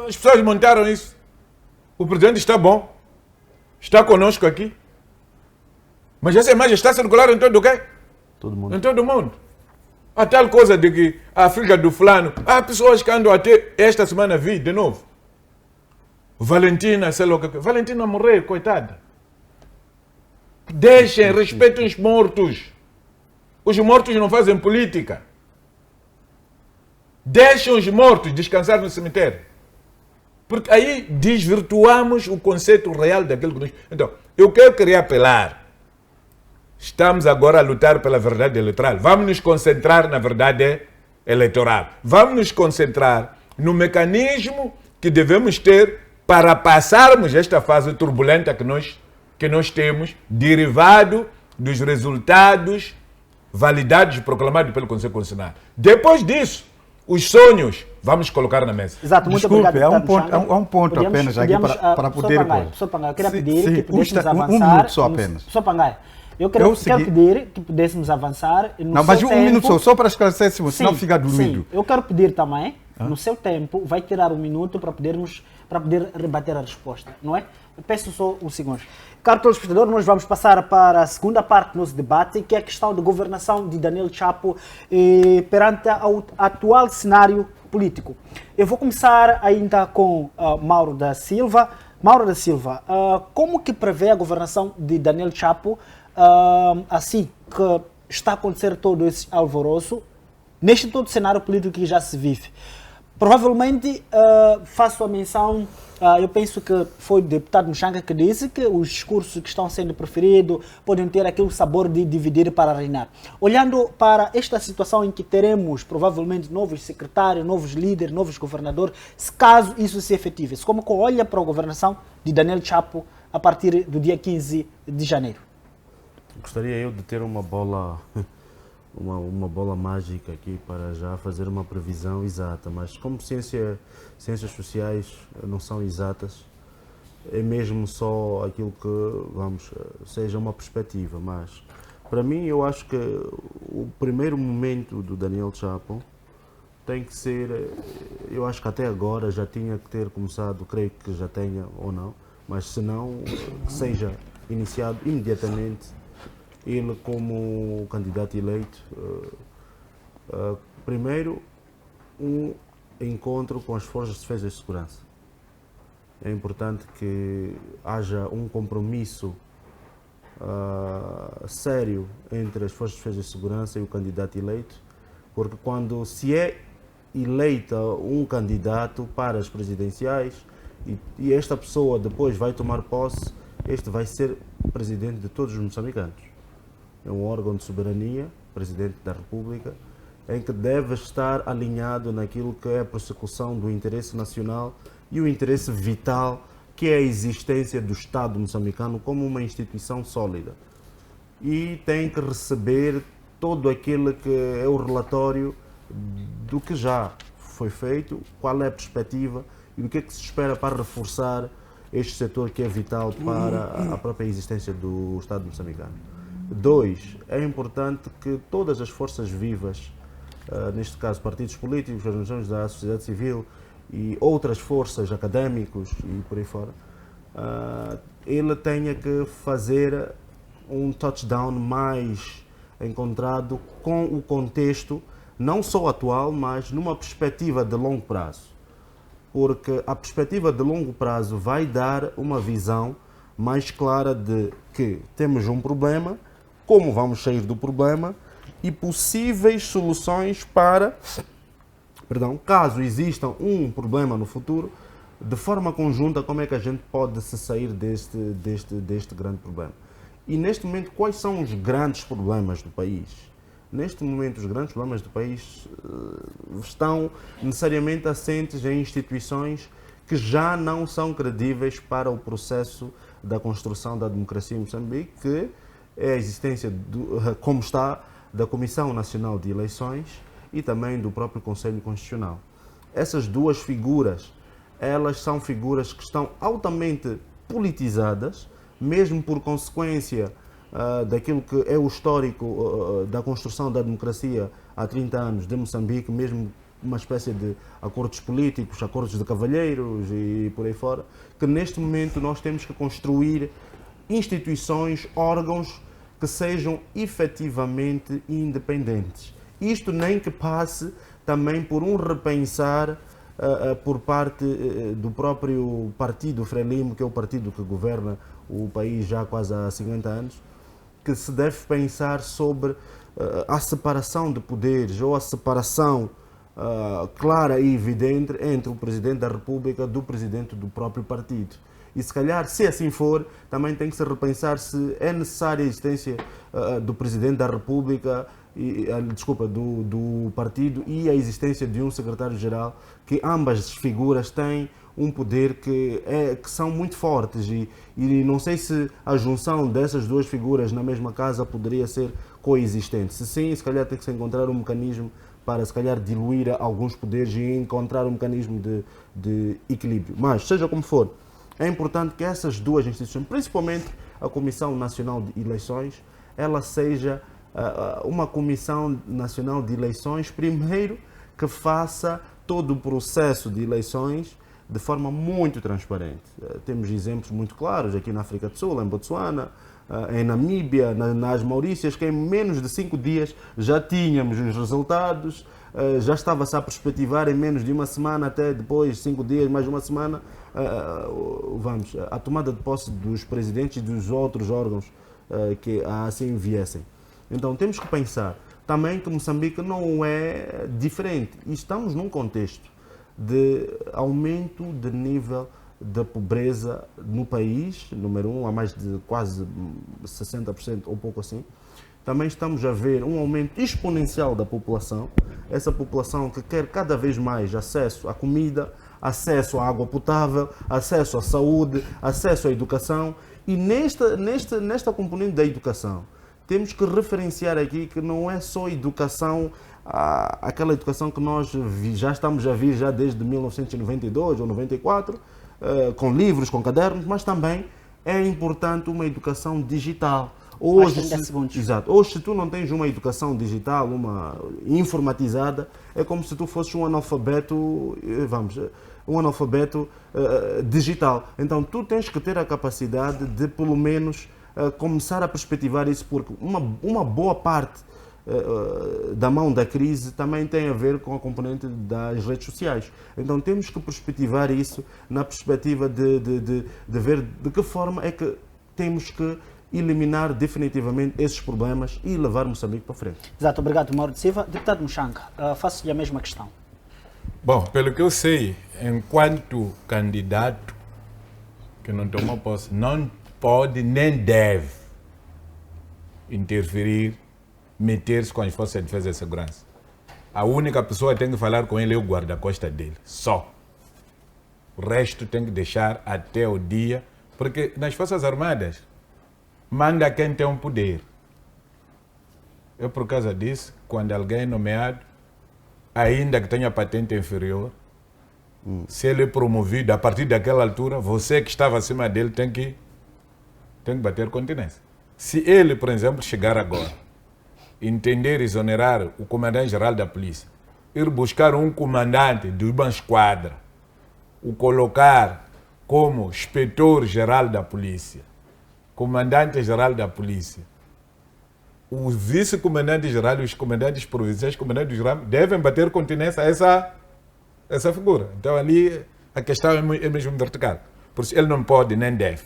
as pessoas montaram isso. O presidente está bom, está conosco aqui. Mas essa imagem está circular em todo o quê? Todo mundo. Em todo o mundo. A tal coisa de que a filha do fulano, há pessoas que andam até esta semana vi de novo. Valentina, sei lá o que. Valentina morreu, coitada. Deixem, respeitem os mortos. Os mortos não fazem política. Deixem os mortos descansar no cemitério. Porque aí desvirtuamos o conceito real daquilo que nós... Então, eu queria apelar. estamos agora a lutar pela verdade eleitoral. Vamos nos concentrar na verdade eleitoral. Vamos nos concentrar no mecanismo que devemos ter para passarmos esta fase turbulenta que nós temos, derivado dos resultados validados e proclamados pelo Conselho Constitucional. Depois disso, os sonhos vamos colocar na mesa. Exato, muito Desculpe, obrigado. há um ponto apenas aqui para poder... Só Pangai, eu queria pedir Sim, que pudéssemos um avançar... minuto só apenas. Só Pangai, eu quero pedir que pudéssemos avançar no Não, mas seu um tempo. minuto só para esclarecer, senão fica doído. Sim, eu quero pedir também, no seu tempo, vai tirar um minuto para poder rebater a resposta, não é? Eu peço só um segundo. Caro telespectador, nós vamos passar para a segunda parte do nosso debate, que é a questão da governação de Daniel Chapo perante o atual cenário político. Eu vou começar ainda com Mauro da Silva. Mauro da Silva, como que prevê a governação de Daniel Chapo assim que está a acontecer todo esse alvoroço, neste todo cenário político que já se vive? Provavelmente, faço a menção, eu penso que foi o deputado Mushanga que disse que os discursos que estão sendo preferidos podem ter aquele sabor de dividir para reinar. Olhando para esta situação em que teremos provavelmente novos secretários, novos líderes, novos governadores, se caso isso se efetive, como que olha para a governação de Daniel Chapo a partir do dia 15 de janeiro? Gostaria eu de ter uma bola mágica aqui para já fazer uma previsão exata, mas como ciências sociais não são exatas, é mesmo só aquilo que, seja uma perspectiva, mas para mim eu acho que o primeiro momento do Daniel Chapo tem que ser, eu acho que até agora já tinha que ter começado, creio que já tenha ou não, mas se não, que seja iniciado imediatamente ele como candidato eleito. Primeiro, um encontro com as forças de defesa e segurança. É importante que haja um compromisso sério entre as forças de defesa e segurança e o candidato eleito, porque quando se é eleita um candidato para as presidenciais e esta pessoa depois vai tomar posse, este vai ser presidente de todos os moçambicanos. É um órgão de soberania, Presidente da República, em que deve estar alinhado naquilo que é a persecução do interesse nacional e o interesse vital, que é a existência do Estado moçambicano como uma instituição sólida. E tem que receber todo aquilo que é o relatório do que já foi feito, qual é a perspectiva e o que é que se espera para reforçar este setor que é vital para a própria existência do Estado moçambicano. 2, é importante que todas as forças vivas, neste caso partidos políticos, organizações da sociedade civil e outras forças, académicos e por aí fora, ele tenha que fazer um touchdown mais encontrado com o contexto, não só atual, mas numa perspectiva de longo prazo. Porque a perspectiva de longo prazo vai dar uma visão mais clara de que temos um problema, como vamos sair do problema e possíveis soluções para, caso exista um problema no futuro, de forma conjunta, como é que a gente pode se sair deste grande problema. E neste momento, quais são os grandes problemas do país? Neste momento, os grandes problemas do país estão necessariamente assentes em instituições que já não são credíveis para o processo da construção da democracia em Moçambique, que é a existência, como está, da Comissão Nacional de Eleições e também do próprio Conselho Constitucional. Essas duas figuras, elas são figuras que estão altamente politizadas, mesmo por consequência daquilo que é o histórico da construção da democracia há 30 anos de Moçambique, mesmo uma espécie de acordos políticos, acordos de cavalheiros e por aí fora, que neste momento nós temos que construir instituições, órgãos que sejam efetivamente independentes. Isto nem que passe também por um repensar por parte do próprio partido Frelimo, que é o partido que governa o país já quase há 50 anos, que se deve pensar sobre a separação de poderes ou a separação clara e evidente entre o Presidente da República do Presidente do próprio partido. E se calhar, se assim for, também tem que se repensar se é necessária a existência do Presidente da República, do partido, e a existência de um secretário-geral, que ambas as figuras têm um poder que são muito fortes e não sei se a junção dessas duas figuras na mesma casa poderia ser coexistente. Se sim, se calhar tem que se encontrar um mecanismo para se calhar diluir alguns poderes e encontrar um mecanismo de equilíbrio. Mas, seja como for, é importante que essas duas instituições, principalmente a Comissão Nacional de Eleições, ela seja uma Comissão Nacional de Eleições, primeiro, que faça todo o processo de eleições de forma muito transparente. Temos exemplos muito claros aqui na África do Sul, em Botsuana, em Namíbia, nas Maurícias, que em menos de 5 dias já tínhamos os resultados, já estava-se a perspectivar em menos de uma semana, até depois 5 dias, mais uma semana, a tomada de posse dos presidentes e dos outros órgãos que assim viessem. Então temos que pensar também que Moçambique não é diferente. E estamos num contexto de aumento de nível da pobreza no país, número 1, a mais de quase 60% ou pouco assim. Também estamos a ver um aumento exponencial da população, essa população que quer cada vez mais acesso à comida, acesso à água potável, acesso à saúde, acesso à educação. E nesta componente da educação, temos que referenciar aqui que não é só educação, aquela educação que nós já estamos a vir já desde 1992 ou 94, com livros, com cadernos, mas também é importante uma educação digital. Hoje, exato. Hoje, se tu não tens uma educação digital, uma informatizada, é como se tu fosses um analfabeto, digital. Então, tu tens que ter a capacidade de, pelo menos, começar a perspectivar isso, porque uma boa parte da mão da crise também tem a ver com a componente das redes sociais. Então temos que perspectivar isso na perspectiva de ver de que forma é que temos que eliminar definitivamente esses problemas e levar Moçambique para frente. Exato, obrigado, Mauro de Silva. Deputado Mushanga, faço-lhe a mesma questão. Bom, pelo que eu sei, enquanto candidato que não toma posse, não pode nem deve interferir, meter-se com as forças de defesa e segurança. A única pessoa que tem que falar com ele é o guarda-costas dele, só. O resto tem que deixar até o dia, porque nas Forças Armadas manda quem tem um poder. Eu, por causa disso, quando alguém é nomeado, ainda que tenha patente inferior, se ele é promovido, a partir daquela altura, você que estava acima dele tem que bater continência. Se ele, por exemplo, chegar agora, entender e exonerar o comandante-geral da polícia, ir buscar um comandante de uma esquadra, o colocar como inspetor-geral da polícia, comandante-geral da polícia, o vice-comandante-geral e os comandantes provinciais, comandantes-geral, devem bater continência a essa figura. Então ali a questão é mesmo vertical. Por isso ele não pode nem deve.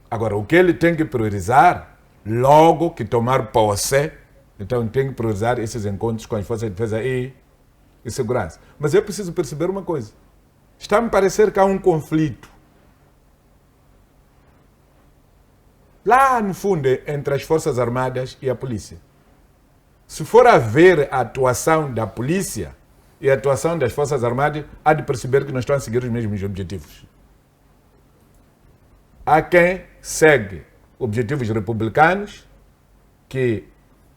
Agora, o que ele tem que priorizar, logo que tomar posse, então tem que priorizar esses encontros com as forças de defesa e segurança. Mas eu preciso perceber uma coisa. Está-me a parecer que há um conflito lá no fundo entre as Forças Armadas e a polícia. Se for haver a atuação da polícia e a atuação das Forças Armadas, há de perceber que não estão a seguir os mesmos objetivos. Há quem segue objetivos republicanos, que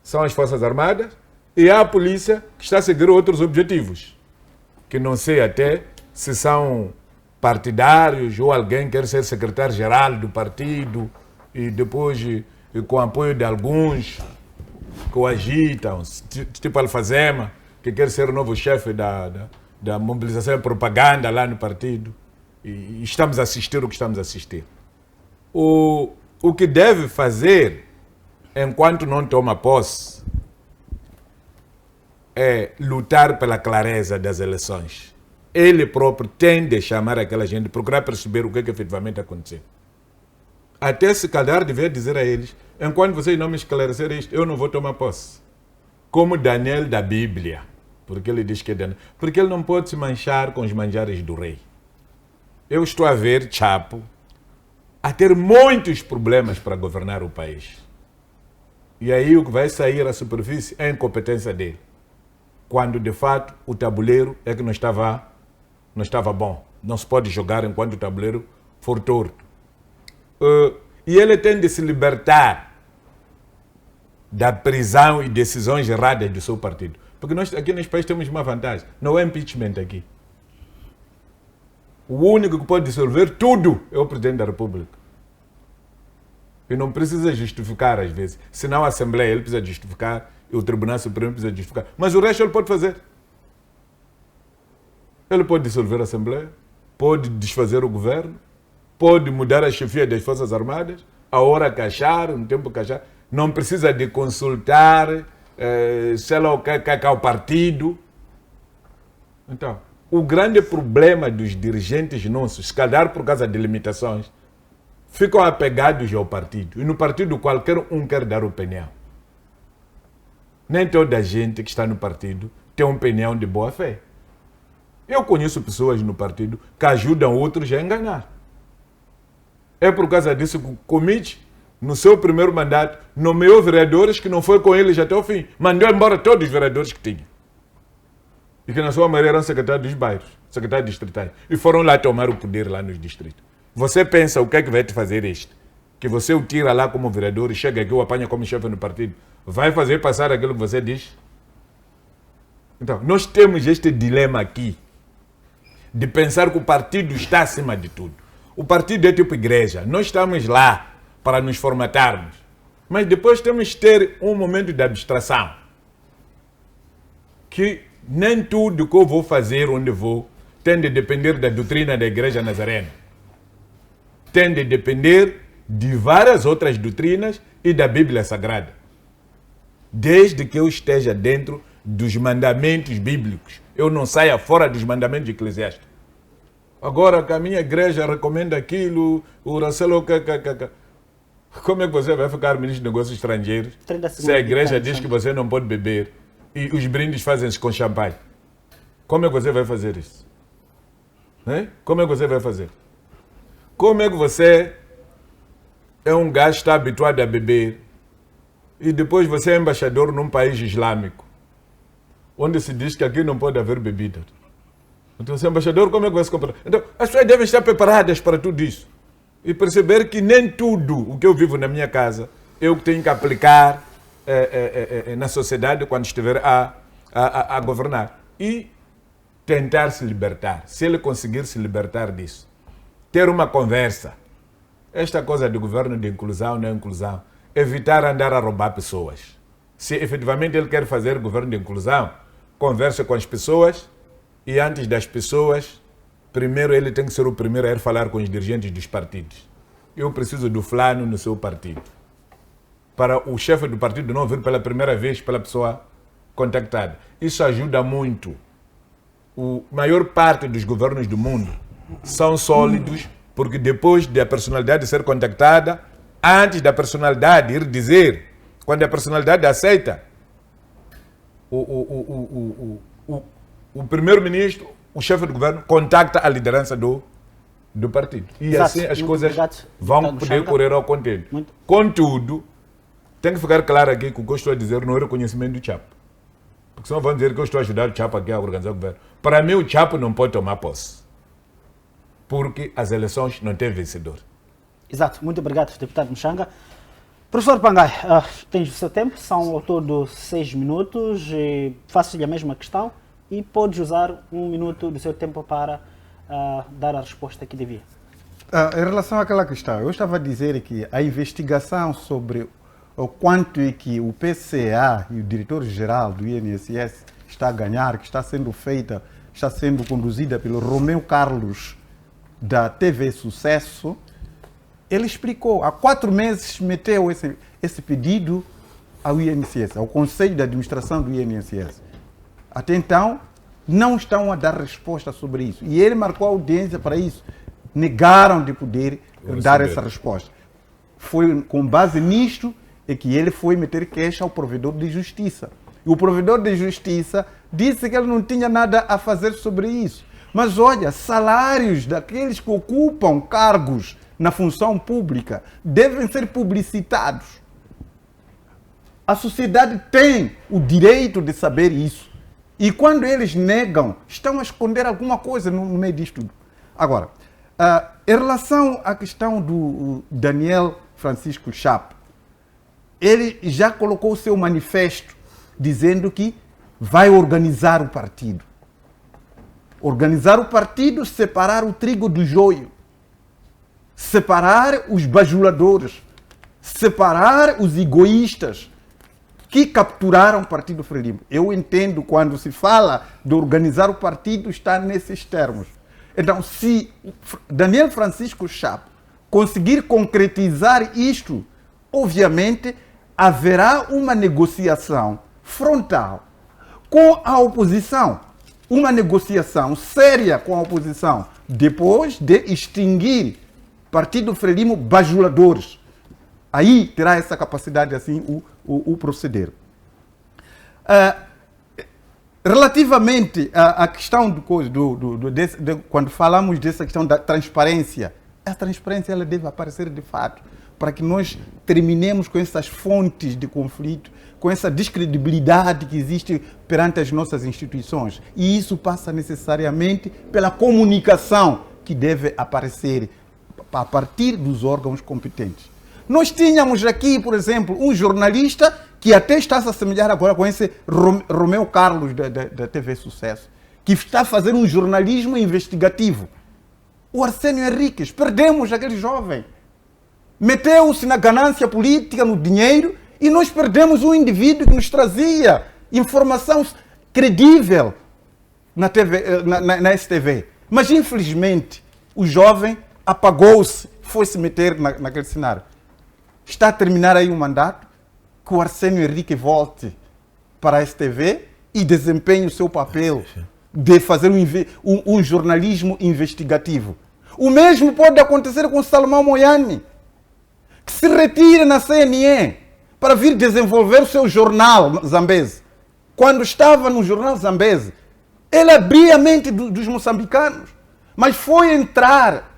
são as Forças Armadas, e há a polícia que está a seguir outros objetivos, que não sei até se são partidários ou alguém quer ser secretário-geral do partido e depois, com apoio de alguns que o agitam, tipo Alfazema, que quer ser o novo chefe da mobilização e propaganda lá no partido. E estamos a assistir o que estamos a assistir. O que deve fazer, enquanto não toma posse, é lutar pela clareza das eleições. Ele próprio tem de chamar aquela gente, procurar perceber o que efetivamente aconteceu. Até se calhar devia dizer a eles, enquanto vocês não me esclarecerem isto, eu não vou tomar posse. Como Daniel da Bíblia. Porque ele diz que é danado. Porque ele não pode se manchar com os manjares do rei. Eu estou a ver Chapo a ter muitos problemas para governar o país. E aí o que vai sair à superfície é a incompetência dele. Quando de fato o tabuleiro é que não estava bom. Não se pode jogar enquanto o tabuleiro for torto. E ele tem de se libertar da prisão e decisões erradas do seu partido. Porque nós aqui neste país temos uma vantagem. Não é impeachment aqui. O único que pode dissolver tudo é o Presidente da República. E não precisa justificar às vezes. Senão a Assembleia ele precisa justificar e o Tribunal Supremo precisa justificar. Mas o resto ele pode fazer. Ele pode dissolver a Assembleia, pode desfazer o governo, pode mudar a chefia das Forças Armadas, a hora que achar, no tempo que achar. Não precisa de consultar, sei lá o que é o partido. Então, o grande problema dos dirigentes nossos, se calhar por causa de limitações, ficam apegados ao partido. E no partido qualquer um quer dar opinião. Nem toda a gente que está no partido tem uma opinião de boa fé. Eu conheço pessoas no partido que ajudam outros a enganar. É por causa disso que o Comite, no seu primeiro mandato, nomeou vereadores que não foi com eles até o fim. Mandou embora todos os vereadores que tinha. E que na sua maioria eram secretários dos bairros, secretários distritais. E foram lá tomar o poder lá nos distritos. Você pensa o que é que vai te fazer isto? Que você o tira lá como vereador e chega aqui, o apanha como chefe no partido. Vai fazer passar aquilo que você diz? Então, nós temos este dilema aqui de pensar que o partido está acima de tudo. O partido é tipo igreja. Nós estamos lá para nos formatarmos. Mas depois temos que ter um momento de abstração. Que nem tudo que eu vou fazer onde vou tem de depender da doutrina da Igreja Nazarena. Tem de depender de várias outras doutrinas e da Bíblia Sagrada. Desde que eu esteja dentro dos mandamentos bíblicos. Eu não saia fora dos mandamentos eclesiásticos. Agora que a minha igreja recomenda aquilo, o Racelo... Como é que você vai ficar ministro de negócios estrangeiros se a igreja diz que você não pode beber e os brindes fazem-se com champanhe? Como é que você vai fazer isso? Como é que você vai fazer? Como é que você é um gajo que está habituado a beber e depois você é embaixador num país islâmico, onde se diz que aqui não pode haver bebida? Então, você é embaixador, como é que vai se comportar? Então, as pessoas devem estar preparadas para tudo isso. E perceber que nem tudo o que eu vivo na minha casa, eu tenho que aplicar na sociedade quando estiver a governar. E tentar se libertar. Se ele conseguir se libertar disso. Ter uma conversa. Esta coisa de governo de inclusão, não inclusão. Evitar andar a roubar pessoas. Se efetivamente ele quer fazer governo de inclusão, converse com as pessoas e antes das pessoas, primeiro ele tem que ser o primeiro a ir falar com os dirigentes dos partidos. Eu preciso do fulano no seu partido. Para o chefe do partido não vir pela primeira vez pela pessoa contactada. Isso ajuda muito. A maior parte dos governos do mundo são sólidos porque depois da personalidade ser contactada, antes da personalidade ir dizer, quando a personalidade aceita, o primeiro-ministro, o chefe do governo, contacta a liderança do partido. E Exato. assim as Muito coisas obrigado, vão deputado poder Muxanga. correr ao contento. Muito. Contudo, tem que ficar claro aqui que o que eu estou a dizer não é reconhecimento do Chapo. Porque senão vão dizer que eu estou a ajudar o Chapo aqui a organizar o governo. Para mim, o Chapo não pode tomar posse. Porque as eleições não têm vencedor. Exato. Muito obrigado, deputado Muxanga. Professor Pangai, tens o seu tempo, são ao todo 6 minutos. Faço-lhe a mesma questão e podes usar 1 minuto do seu tempo para dar a resposta que devia. Em relação àquela questão, eu estava a dizer que a investigação sobre o quanto é que o PCA e o diretor-geral do INSS está a ganhar, que está sendo feita, está sendo conduzida pelo Romeu Carlos da TV Sucesso, ele explicou, há 4 meses meteu esse pedido ao INSS, ao Conselho de Administração do INSS. Até então, não estão a dar resposta sobre isso. E ele marcou a audiência para isso. Negaram de poder dar essa resposta. Foi com base nisto é que ele foi meter queixa ao provedor de justiça. E o provedor de justiça disse que ele não tinha nada a fazer sobre isso. Mas olha, salários daqueles que ocupam cargos na função pública devem ser publicitados. A sociedade tem o direito de saber isso. E quando eles negam, estão a esconder alguma coisa no meio disto tudo. Agora, em relação à questão do Daniel Francisco Chapo, ele já colocou o seu manifesto dizendo que vai organizar o partido. Organizar o partido, separar o trigo do joio, separar os bajuladores, separar os egoístas que capturaram o Partido Frelimo. Eu entendo quando se fala de organizar o partido, está nesses termos. Então, se Daniel Francisco Chapo conseguir concretizar isto, obviamente haverá uma negociação frontal com a oposição. Uma negociação séria com a oposição, depois de extinguir Partido Frelimo bajuladores. Aí terá essa capacidade, assim, o proceder. Relativamente à questão quando falamos dessa questão da transparência, a transparência ela deve aparecer de fato, para que nós terminemos com essas fontes de conflito, com essa descredibilidade que existe perante as nossas instituições. E isso passa necessariamente pela comunicação que deve aparecer a partir dos órgãos competentes. Nós tínhamos aqui, por exemplo, um jornalista que até está a se assemelhar agora com esse Romeu Carlos da TV Sucesso, que está a fazer um jornalismo investigativo. O Arsênio Henriques, perdemos aquele jovem. Meteu-se na ganância política, no dinheiro, e nós perdemos um indivíduo que nos trazia informação credível na STV. Mas, infelizmente, o jovem apagou-se, foi se meter naquele cenário. Está a terminar aí o mandato, que o Arsênio Henrique volte para a STV e desempenhe o seu papel de fazer um jornalismo investigativo. O mesmo pode acontecer com Salomão Moiane, que se retira na CNN para vir desenvolver o seu jornal Zambeze. Quando estava no jornal Zambeze, ele abria a mente dos moçambicanos, mas foi entrar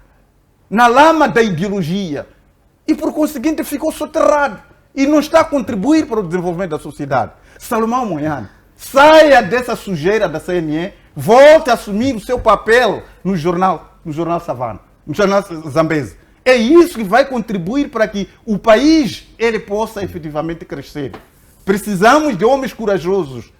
na lama da ideologia e, por conseguinte, ficou soterrado e não está a contribuir para o desenvolvimento da sociedade. Salomão Moiane, saia dessa sujeira da CNN, volte a assumir o seu papel no jornal Savana, no jornal Zambeze. É isso que vai contribuir para que o país ele possa efetivamente crescer. Precisamos de homens corajosos.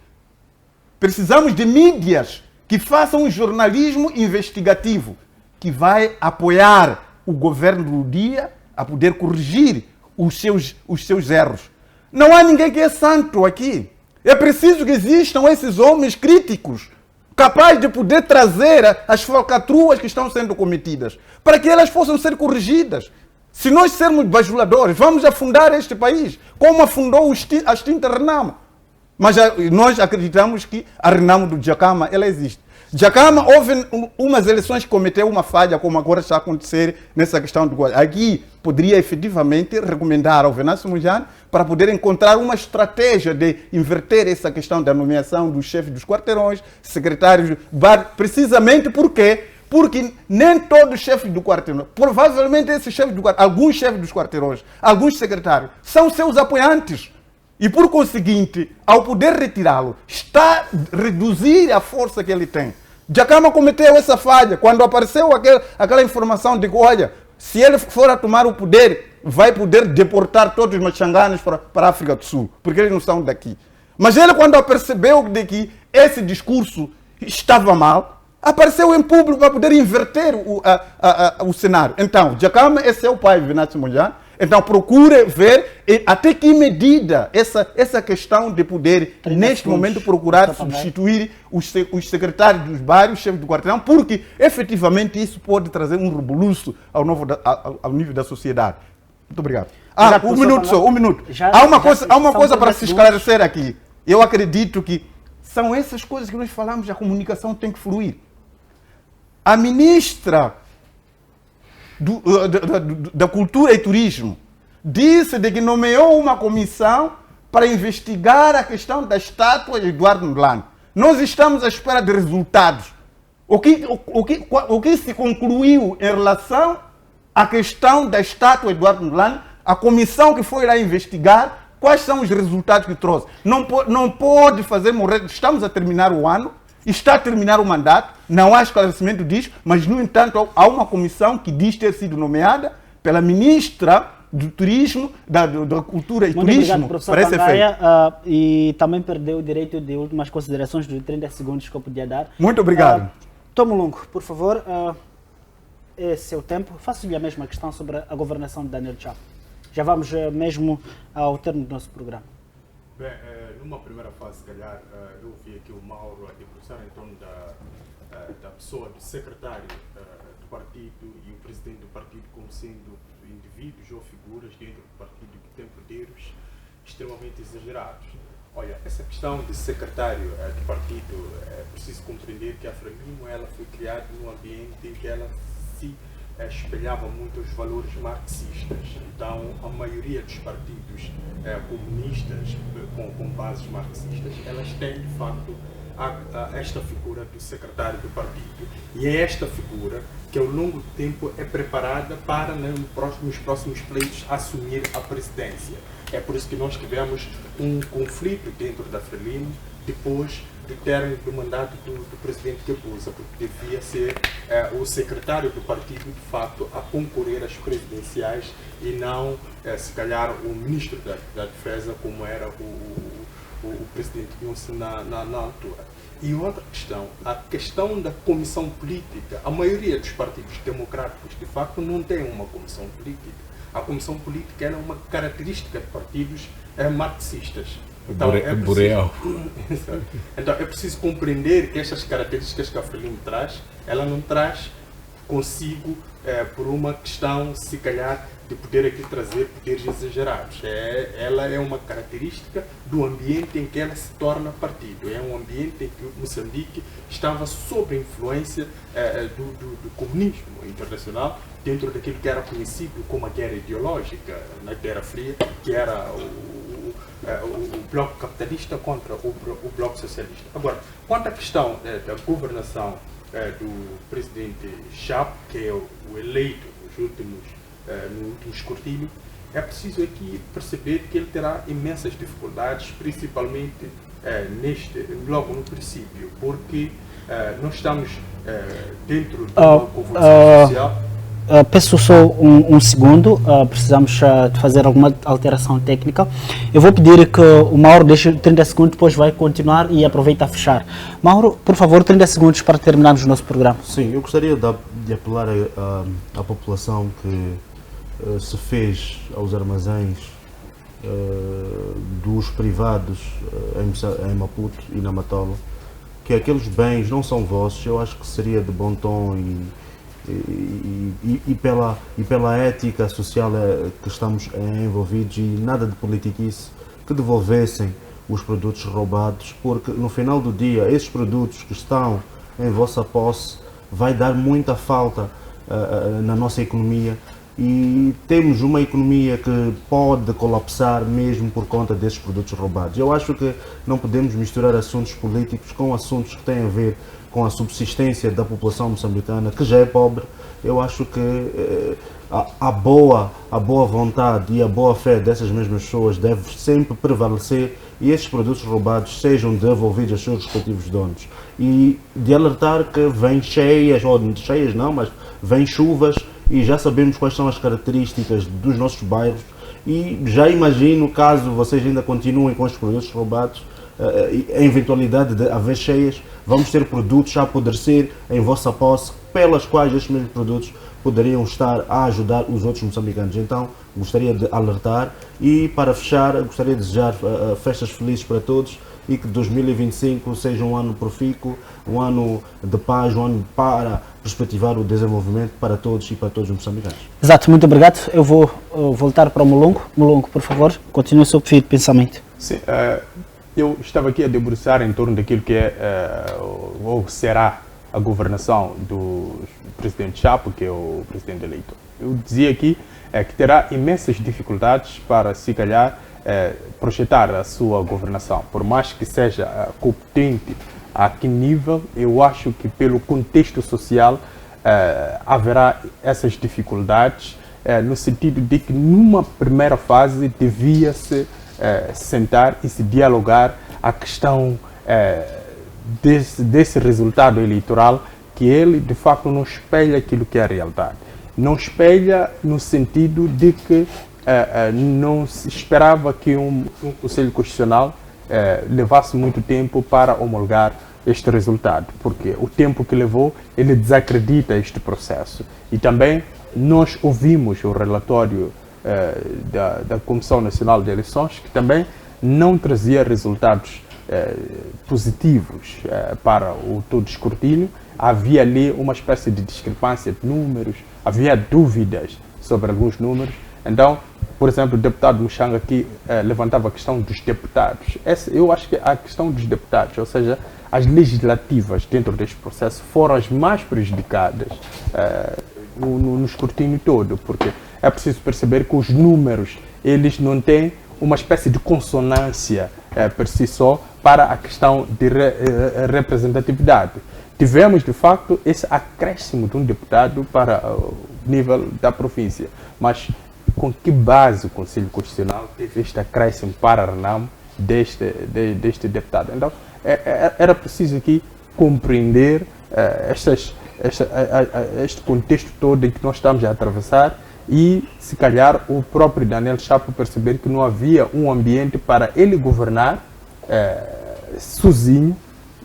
Precisamos de mídias que façam um jornalismo investigativo que vai apoiar o governo do dia a poder corrigir os seus erros. Não há ninguém que é santo aqui. É preciso que existam esses homens críticos capazes de poder trazer as falcatruas que estão sendo cometidas, para que elas possam ser corrigidas. Se nós sermos bajuladores, vamos afundar este país, como afundou a extinta Renamo. Mas nós acreditamos que a Renamo do Djacama, ela existe. Djacama, houve umas eleições que cometeu uma falha, como agora está a acontecer nessa questão do Guarda. Aqui poderia efetivamente recomendar ao Venâncio Mujane para poder encontrar uma estratégia de inverter essa questão da nomeação dos chefes dos quarteirões, secretários, precisamente porque nem todos os chefes do quarteirão, provavelmente esses chefes do quarteirão, alguns chefes dos quarteirões, alguns secretários, são seus apoiantes. E, por conseguinte, ao poder retirá-lo, está a reduzir a força que ele tem. Djacama cometeu essa falha quando apareceu aquela informação de que, olha, se ele for a tomar o poder, vai poder deportar todos os machanganos para a África do Sul, porque eles não são daqui. Mas ele, quando percebeu de que esse discurso estava mal, apareceu em público para poder inverter o cenário. Então, Djacama, esse é o pai de Venâncio Mujane. Então, procure ver até que medida essa questão de poder, neste momento, procurar substituir os secretários dos bairros, chefes do quarteirão, porque, efetivamente, isso pode trazer um rebuliço ao nível da sociedade. Muito obrigado. Um minuto só, um minuto. Há uma coisa para se esclarecer aqui. Eu acredito que são essas coisas que nós falamos, a comunicação tem que fluir. A ministra da Cultura e Turismo disse de que nomeou uma comissão para investigar a questão da estátua de Eduardo Mondlane. Nós estamos à espera de resultados. O que se concluiu em relação à questão da estátua de Eduardo Mondlane, a comissão que foi lá investigar, quais são os resultados que trouxe? Não pode fazer morrer. Estamos a terminar o ano, está a terminar o mandato, não há esclarecimento disso, mas, no entanto, há uma comissão que diz ter sido nomeada pela ministra do Turismo, da Cultura e Muito Turismo, obrigado, professor para esse Pangaia, efeito. e também perdeu o direito de últimas considerações de 30 segundos que eu podia dar. Muito obrigado. Tomo Lungo, por favor, esse é o tempo. Faço-lhe a mesma questão sobre a governação de Daniel Chapo. Já vamos mesmo ao termo do nosso programa. Bem, numa primeira fase, se calhar, eu ouvi aqui o Mauro a debruçar em torno da pessoa, do secretário do partido e o presidente do partido como sendo indivíduos ou figuras dentro do partido que têm poderes extremamente exagerados. Olha, essa questão de secretário do partido, é preciso compreender que a Frelimo ela foi criada num ambiente em que ela se espelhava muito os valores marxistas. Então, a maioria dos partidos comunistas com bases marxistas, elas têm, de facto, esta figura do secretário do partido. E é esta figura que, ao longo do tempo, é preparada para, nos próximos pleitos, assumir a presidência. É por isso que nós tivemos um conflito dentro da Frelimo depois do término do mandato do presidente Kebusa, porque devia ser o secretário do partido, de facto, a concorrer às presidenciais e não, se calhar, o ministro da Defesa, como era o presidente Johnson na altura. E outra questão, a questão da comissão política. A maioria dos partidos democráticos, de facto, não tem uma comissão política. A comissão política era uma característica de partidos marxistas. Então é preciso compreender que estas características que a Frelimo traz, ela não traz consigo por uma questão, se calhar, de poder aqui trazer poderes exagerados. Ela é uma característica do ambiente em que ela se torna partido. É um ambiente em que o Moçambique estava sob a influência do comunismo internacional, dentro daquilo que era conhecido como a guerra ideológica na Guerra Fria, que era o bloco capitalista contra o bloco socialista. Agora, quanto à questão da governação do presidente Chapo, que é o eleito no último escrutínio, é preciso aqui perceber que ele terá imensas dificuldades, principalmente logo no princípio, porque nós estamos dentro de uma governação social. Peço só um segundo, precisamos de fazer alguma alteração técnica. Eu vou pedir que o Mauro deixe 30 segundos, depois vai continuar e aproveita a fechar. Mauro, por favor, 30 segundos para terminarmos o nosso programa. Sim, eu gostaria de apelar à população que se fez aos armazéns dos privados em Maputo e na Matola, que aqueles bens não são vossos. Eu acho que seria de bom tom e pela ética social que estamos envolvidos, e nada de politiquice, que devolvessem os produtos roubados, porque no final do dia esses produtos que estão em vossa posse vai dar muita falta na nossa economia, e temos uma economia que pode colapsar mesmo por conta desses produtos roubados. Eu acho que não podemos misturar assuntos políticos com assuntos que têm a ver com a subsistência da população moçambicana, que já é pobre. Eu acho que a boa vontade e a boa fé dessas mesmas pessoas deve sempre prevalecer, e esses produtos roubados sejam devolvidos aos seus respectivos donos. E de alertar que vem cheias, ou cheias não, mas vem chuvas, e já sabemos quais são as características dos nossos bairros, e já imagino, caso vocês ainda continuem com os produtos roubados, a eventualidade de haver cheias, vamos ter produtos a apodrecer em vossa posse, pelas quais estes mesmos produtos poderiam estar a ajudar os outros moçambicanos. Então, gostaria de alertar, e para fechar, gostaria de desejar festas felizes para todos, e que 2025 seja um ano profícuo, um ano de paz, um ano para perspectivar o desenvolvimento para todos e para todos os moçambicanos. Exato, muito obrigado. Eu vou voltar para o Mulongo. Mulongo, por favor, continue o seu fio de pensamento. Sim, eu estava aqui a debruçar em torno daquilo que ou será a governação do presidente Chapo, que é o presidente eleito. Eu dizia aqui que terá imensas dificuldades para, se calhar, projetar a sua governação, por mais que seja competente a que nível, eu acho que pelo contexto social haverá essas dificuldades, no sentido de que numa primeira fase devia-se sentar e se dialogar a questão desse resultado eleitoral, que ele de facto não espelha aquilo que é a realidade. Não espelha no sentido de que não se esperava que um Conselho Constitucional levasse muito tempo para homologar este resultado, porque o tempo que levou, ele desacredita este processo. E também nós ouvimos o relatório da Comissão Nacional de Eleições, que também não trazia resultados positivos para o todo escrutínio. Havia ali uma espécie de discrepância de números, havia dúvidas sobre alguns números. Então, por exemplo, o deputado Mushanga aqui levantava a questão dos deputados. Eu acho que a questão dos deputados, ou seja, as legislativas dentro deste processo, foram as mais prejudicadas no escrutínio todo, porque é preciso perceber que os números, eles não têm uma espécie de consonância por si só para a questão de representatividade. Tivemos, de facto, esse acréscimo de um deputado para o nível da província, mas com que base o Conselho Constitucional teve este acréscimo para a RENAM deste deputado? Então, era preciso aqui compreender este contexto todo em que nós estamos a atravessar e, se calhar, o próprio Daniel Chapo perceber que não havia um ambiente para ele governar sozinho,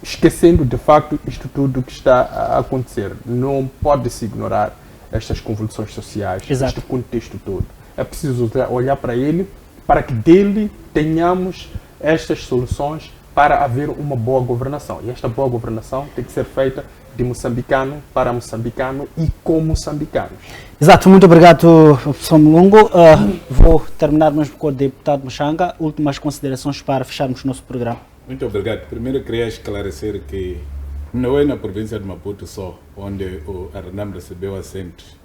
esquecendo de facto isto tudo que está a acontecer. Não pode-se ignorar estas convulsões sociais, este contexto todo. É preciso olhar para ele, para que dele tenhamos estas soluções para haver uma boa governação. E esta boa governação tem que ser feita de moçambicano para moçambicano e com moçambicanos. Exato, muito obrigado, professor Mulungu. Vou terminar mesmo com o deputado Mushanga. Últimas considerações para fecharmos o nosso programa. Muito obrigado. Primeiro, queria esclarecer que não é na província de Maputo só onde a RENAM recebeu assentos.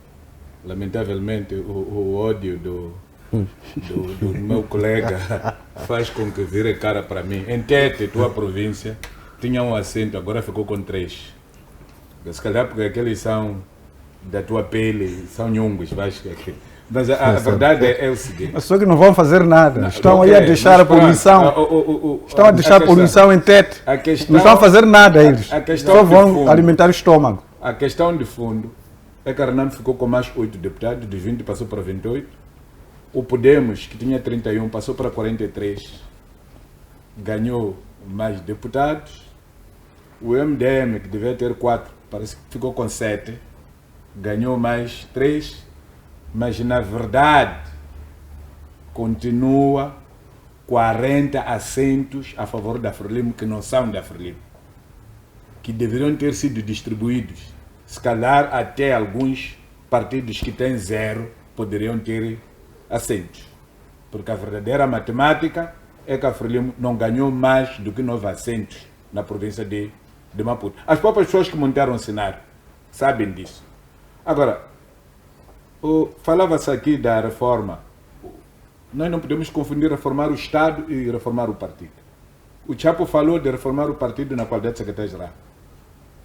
Lamentavelmente, o ódio do meu colega faz com que vire cara para mim. Em Tete, tua província, tinha um assento, agora ficou com 3. Se calhar porque aqueles são da tua pele, são nhungos, mas a verdade é o seguinte. Mas só que não vão fazer nada. Estão aí a deixar a poluição. Estão a deixar a poluição em Tete. Não estão a fazer nada eles. Só vão alimentar o estômago. A questão de fundo é que a RENAM ficou com mais 8 deputados, de 20 passou para 28. O Podemos, que tinha 31, passou para 43. Ganhou mais deputados. O MDM, que devia ter 4, parece que ficou com 7. Ganhou mais 3. Mas, na verdade, continua 40 assentos a favor da Frelimo que não são da Frelimo, que deveriam ter sido distribuídos. Se calhar, até alguns partidos que têm 0 poderiam ter assentos. Porque a verdadeira matemática é que a Frelimo não ganhou mais do que 9 assentos na província de Maputo. As próprias pessoas que montaram o cenário sabem disso. Agora, falava-se aqui da reforma. Nós não podemos confundir reformar o Estado e reformar o partido. O Chapo falou de reformar o partido na qualidade de secretário-geral.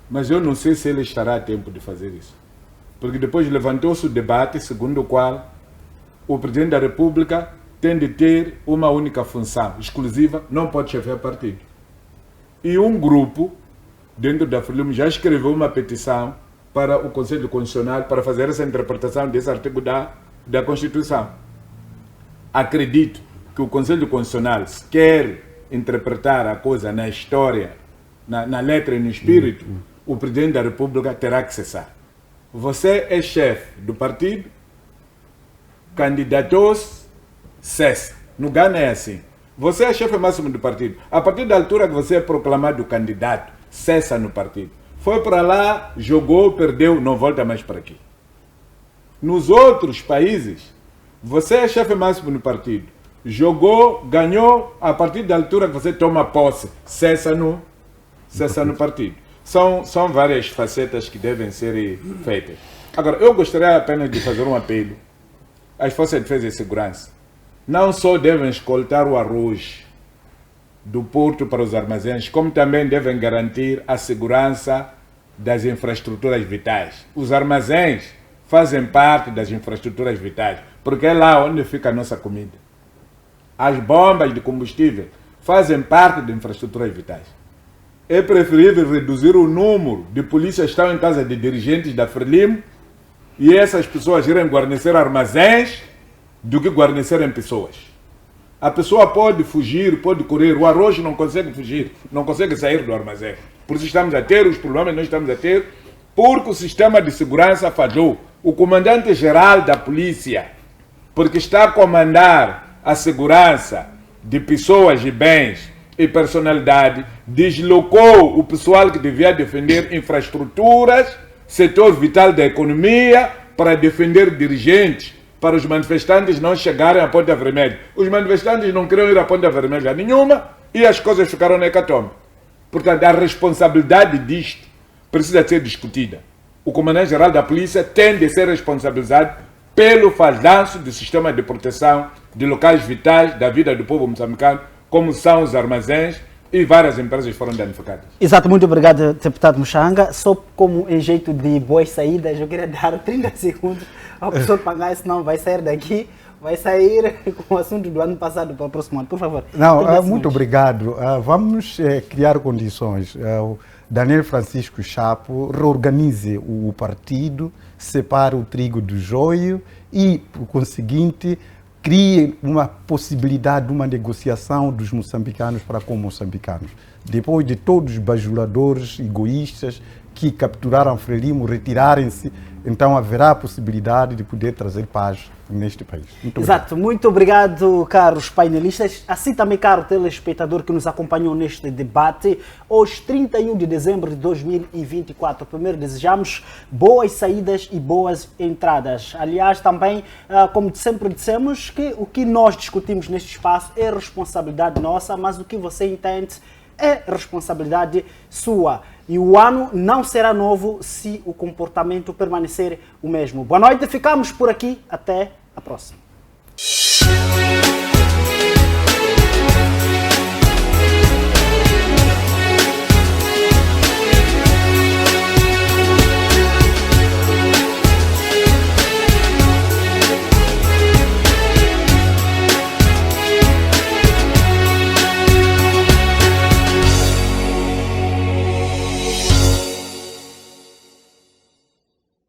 Mas eu não sei se ele estará a tempo de fazer isso. Porque depois levantou-se o debate segundo o qual o Presidente da República tem de ter uma única função exclusiva, não pode chefiar partido. E um grupo, dentro da Frelimo, já escreveu uma petição para o Conselho Constitucional para fazer essa interpretação desse artigo da Constituição. Acredito que o Conselho Constitucional, se quer interpretar a coisa na história, na letra e no espírito, o Presidente da República terá que cessar. Você é chefe do partido, candidatou-se, cessa. No Ghana é assim. Você é chefe máximo do partido. A partir da altura que você é proclamado candidato, cessa no partido. Foi para lá, jogou, perdeu, não volta mais para aqui. Nos outros países, você é chefe máximo do partido. Jogou, ganhou, a partir da altura que você toma posse, cessa no partido. São várias facetas que devem ser feitas. Agora, eu gostaria apenas de fazer um apelo às Forças de Defesa e Segurança não só devem escoltar o arroz do porto para os armazéns, como também devem garantir a segurança das infraestruturas vitais. Os armazéns fazem parte das infraestruturas vitais, porque é lá onde fica a nossa comida. As bombas de combustível fazem parte de infraestruturas vitais. É preferível reduzir o número de polícias que estão em casa de dirigentes da Frelimo e essas pessoas irem guarnecer armazéns do que guarnecerem pessoas. A pessoa pode fugir, pode correr, o arroz não consegue fugir, não consegue sair do armazém. Por isso estamos a ter os problemas que nós estamos a ter, porque o sistema de segurança falhou. O comandante-geral da polícia, porque está a comandar a segurança de pessoas e bens e personalidade, deslocou o pessoal que devia defender infraestruturas, setor vital da economia, para defender dirigentes, para os manifestantes não chegarem à Ponta Vermelha. Os manifestantes não queriam ir à Ponta Vermelha nenhuma e as coisas ficaram na hecatombe. Portanto, a responsabilidade disto precisa ser discutida. O comandante-geral da polícia tem de ser responsabilizado pelo falhanço do sistema de proteção de locais vitais da vida do povo moçambicano, como são os armazéns, e várias empresas foram danificadas. Exato, muito obrigado, deputado Muxanga. Só como em jeito de boas saídas, eu queria dar 30 segundos ao professor Pangai, senão vai sair daqui, vai sair com o assunto do ano passado para o próximo ano. Por favor. Não, muito obrigado. Vamos criar condições. O Daniel Francisco Chapo reorganize o partido, separe o trigo do joio e, por conseguinte, crie uma possibilidade de uma negociação dos moçambicanos para com moçambicanos. Depois de todos os bajuladores egoístas que capturaram Frelimo retirarem-se, então haverá a possibilidade de poder trazer paz neste país. Muito Exato, obrigado. muito obrigado, caros painelistas, assim também, caro telespectador que nos acompanhou neste debate. Hoje, 31 de dezembro de 2024, primeiro desejamos boas saídas e boas entradas. Aliás, também, como sempre dissemos, que o que nós discutimos neste espaço é responsabilidade nossa, mas o que você entende é responsabilidade sua. E o ano não será novo se o comportamento permanecer o mesmo. Boa noite, ficamos por aqui. Até a próxima.